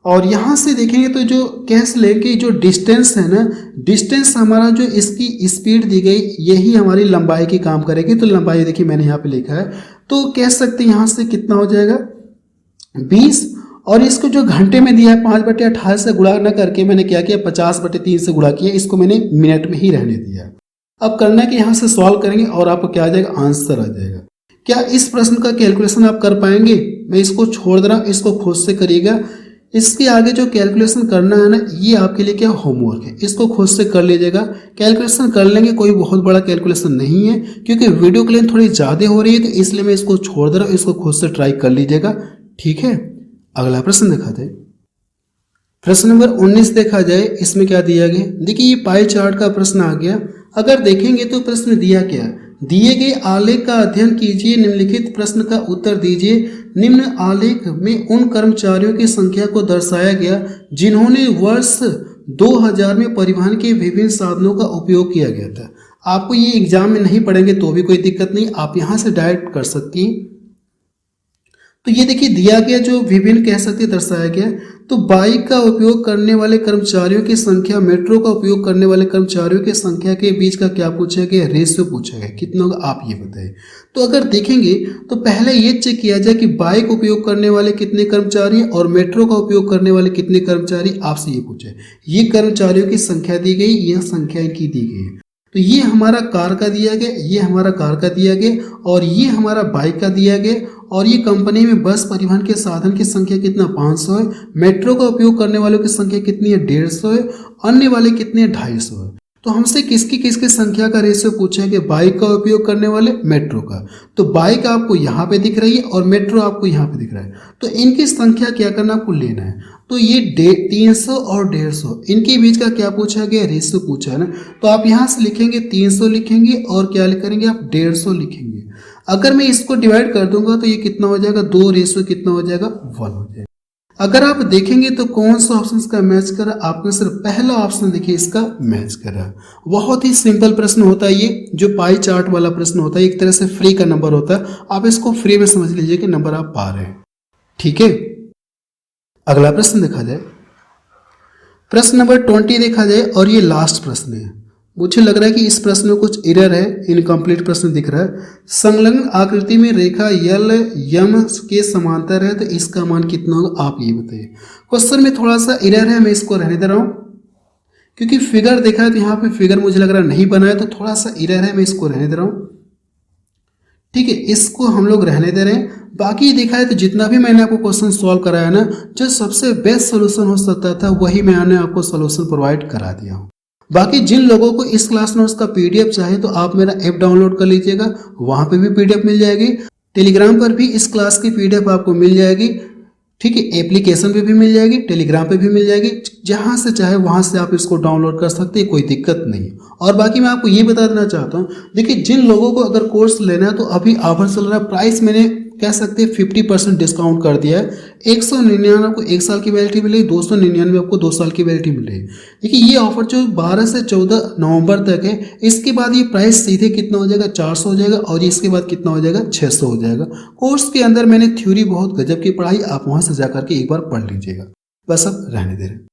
और यहाँ से देखेंगे तो जो कैस लेके जो डिस्टेंस है ना, डिस्टेंस हमारा जो इसकी स्पीड दी गई, यही हमारी लंबाई की काम करेगी। तो लंबाई देखिए मैंने यहाँ पे लिखा है, तो कह सकते हैं यहाँ से कितना हो जाएगा, 20 और इसको जो घंटे में दिया है 5/28 से गुणा न करके मैंने क्या किया 50/3 से गुणा किया, इसको मैंने मिनट में ही रहने दिया। अब करना है कि यहाँ से सॉल्व करेंगे और आपको क्या आ जाएगा, आंसर आ जाएगा। क्या इस प्रश्न का कैलकुलेशन आप कर पाएंगे? मैं इसको छोड़ दे रहा हूँ, इसको खुद से करिएगा। इसके आगे जो कैलकुलेशन करना है ना, ये आपके लिए क्या होमवर्क है, इसको खुद से कर लीजिएगा। कैलकुलेशन कर लेंगे, कोई बहुत बड़ा कैलकुलेशन नहीं है, क्योंकि वीडियो के लिए थोड़ी ज़्यादा हो रही है, तो इसलिए मैं इसको छोड़ दे रहा हूँ, इसको खुद से ट्राई कर लीजिएगा, ठीक है। अगला प्रश्न देखा जाए। प्रश्न नंबर 19 देखा जाए, इसमें क्या दिया गया, देखिए ये पाई चार्ट का प्रश्न आ गया। अगर देखेंगे तो प्रश्न दिया क्या, दिए गए आलेख का अध्ययन कीजिए, निम्नलिखित प्रश्न का उत्तर दीजिए। निम्न आलेख में उन कर्मचारियों की संख्या को दर्शाया गया जिन्होंने वर्ष 2000 में परिवहन के विभिन्न साधनों का उपयोग किया गया था। आपको ये एग्जाम में नहीं पढ़ेंगे तो भी कोई दिक्कत नहीं, आप यहाँ से डायरेक्ट कर सकती हैं। तो ये देखिए दिया गया जो विभिन्न कह सकते दर्शाया गया, तो बाइक का उपयोग करने वाले कर्मचारियों की संख्या, मेट्रो का उपयोग करने वाले कर्मचारियों की संख्या के बीच का क्या पूछा गया, रेशियो पूछा गया, कितना होगा आप ये बताइए। तो अगर देखेंगे तो पहले ये चेक किया जाए कि बाइक उपयोग करने वाले कितने कर्मचारी और मेट्रो का उपयोग करने वाले कितने कर्मचारी, आपसे ये पूछा है। ये कर्मचारियों की संख्या दी गई, यह संख्या इनकी दी गई है। तो ये हमारा कार का दिया गया, ये हमारा कार का दिया गया और ये हमारा बाइक का दिया गया। और ये कंपनी में बस परिवहन के साधन की संख्या कितना 500 है, मेट्रो का उपयोग करने वालों की संख्या कितनी है 150 है, अन्य वाले कितने 250 है। तो हमसे किसकी किसकी संख्या का रेशियो पूछा है कि बाइक का उपयोग करने वाले, मेट्रो का। तो बाइक आपको यहाँ पे दिख रही है और मेट्रो आपको यहाँ पे दिख रहा है, तो इनकी संख्या क्या करना आपको लेना है। तो ये 300 और 150 इनके बीच का क्या पूछा गया, रेशियो पूछा है ना। तो आप यहाँ से लिखेंगे 300 लिखेंगे और क्या करेंगे आप 150 लिखेंगे। अगर मैं इसको डिवाइड कर दूंगा तो ये कितना हो जाएगा, 2 रेशियो कितना हो जाएगा 1 हो जाएगा। अगर आप देखेंगे तो कौन सा ऑप्शन इसका मैच कर रहा है, आपने सिर्फ पहला ऑप्शन देखिए इसका मैच कर रहा है। बहुत ही सिंपल प्रश्न होता है ये, जो पाई चार्ट वाला प्रश्न होता है, एक तरह से फ्री का नंबर होता है। आप इसको फ्री में समझ लीजिए कि नंबर आप पा रहे हैं, ठीक है। अगला प्रश्न देखा जाए, प्रश्न नंबर 20 देखा जाए और ये लास्ट प्रश्न है। मुझे लग रहा है कि इस प्रश्न में कुछ एरर है, इनकम्प्लीट प्रश्न दिख रहा है। संलग्न आकृति में रेखा यल यम के समांतर है, तो इसका मान कितना होगा आप ये बताइए। क्वेश्चन में थोड़ा सा एरर है, मैं इसको रहने दे रहा हूँ, क्योंकि फिगर देखा है तो यहाँ पे फिगर मुझे लग रहा है नहीं बना है, तो थोड़ा सा एरर है, मैं इसको रहने दे रहा हूँ, ठीक है। इसको हम लोग रहने दे रहे हैं। बाकी देखा है तो जितना भी मैंने आपको क्वेश्चन सॉल्व कराया ना, जो सबसे बेस्ट सोल्यूशन हो सकता था वही मैंने आपको सोल्यूशन प्रोवाइड करा दिया हूँ। बाकी जिन लोगों को इस क्लास नोट्स का पीडीएफ चाहिए तो आप मेरा ऐप डाउनलोड कर लीजिएगा, वहां पे भी पीडीएफ मिल जाएगी। टेलीग्राम पर भी इस क्लास की पीडीएफ आपको मिल जाएगी, ठीक है। एप्लीकेशन पे भी मिल जाएगी, टेलीग्राम पे भी मिल जाएगी, जहां से चाहे वहां से आप इसको डाउनलोड कर सकते हैं, कोई दिक्कत नहीं। और बाकी मैं आपको ये बता देना चाहता हूँ, देखिए जिन लोगों को अगर कोर्स लेना है तो अभी ऑफर चल रहा है, प्राइस मैंने कह सकते हैं 50% डिस्काउंट कर दिया है। 199 आपको 1 साल की वैलिडिटी मिलेगी, 299 आपको 2 साल की वैलिडिटी मिलेगी। देखिए ये ऑफर जो 12 से 14 नवंबर तक है, इसके बाद ये प्राइस सीधे कितना हो जाएगा 400 हो जाएगा और इसके बाद कितना हो जाएगा 600 हो जाएगा। कोर्स के अंदर मैंने थ्योरी बहुत गजब की पढ़ाई, आप वहां से जाकर के एक बार पढ़ लीजिएगा। बस अब रहने दे रहे हैं।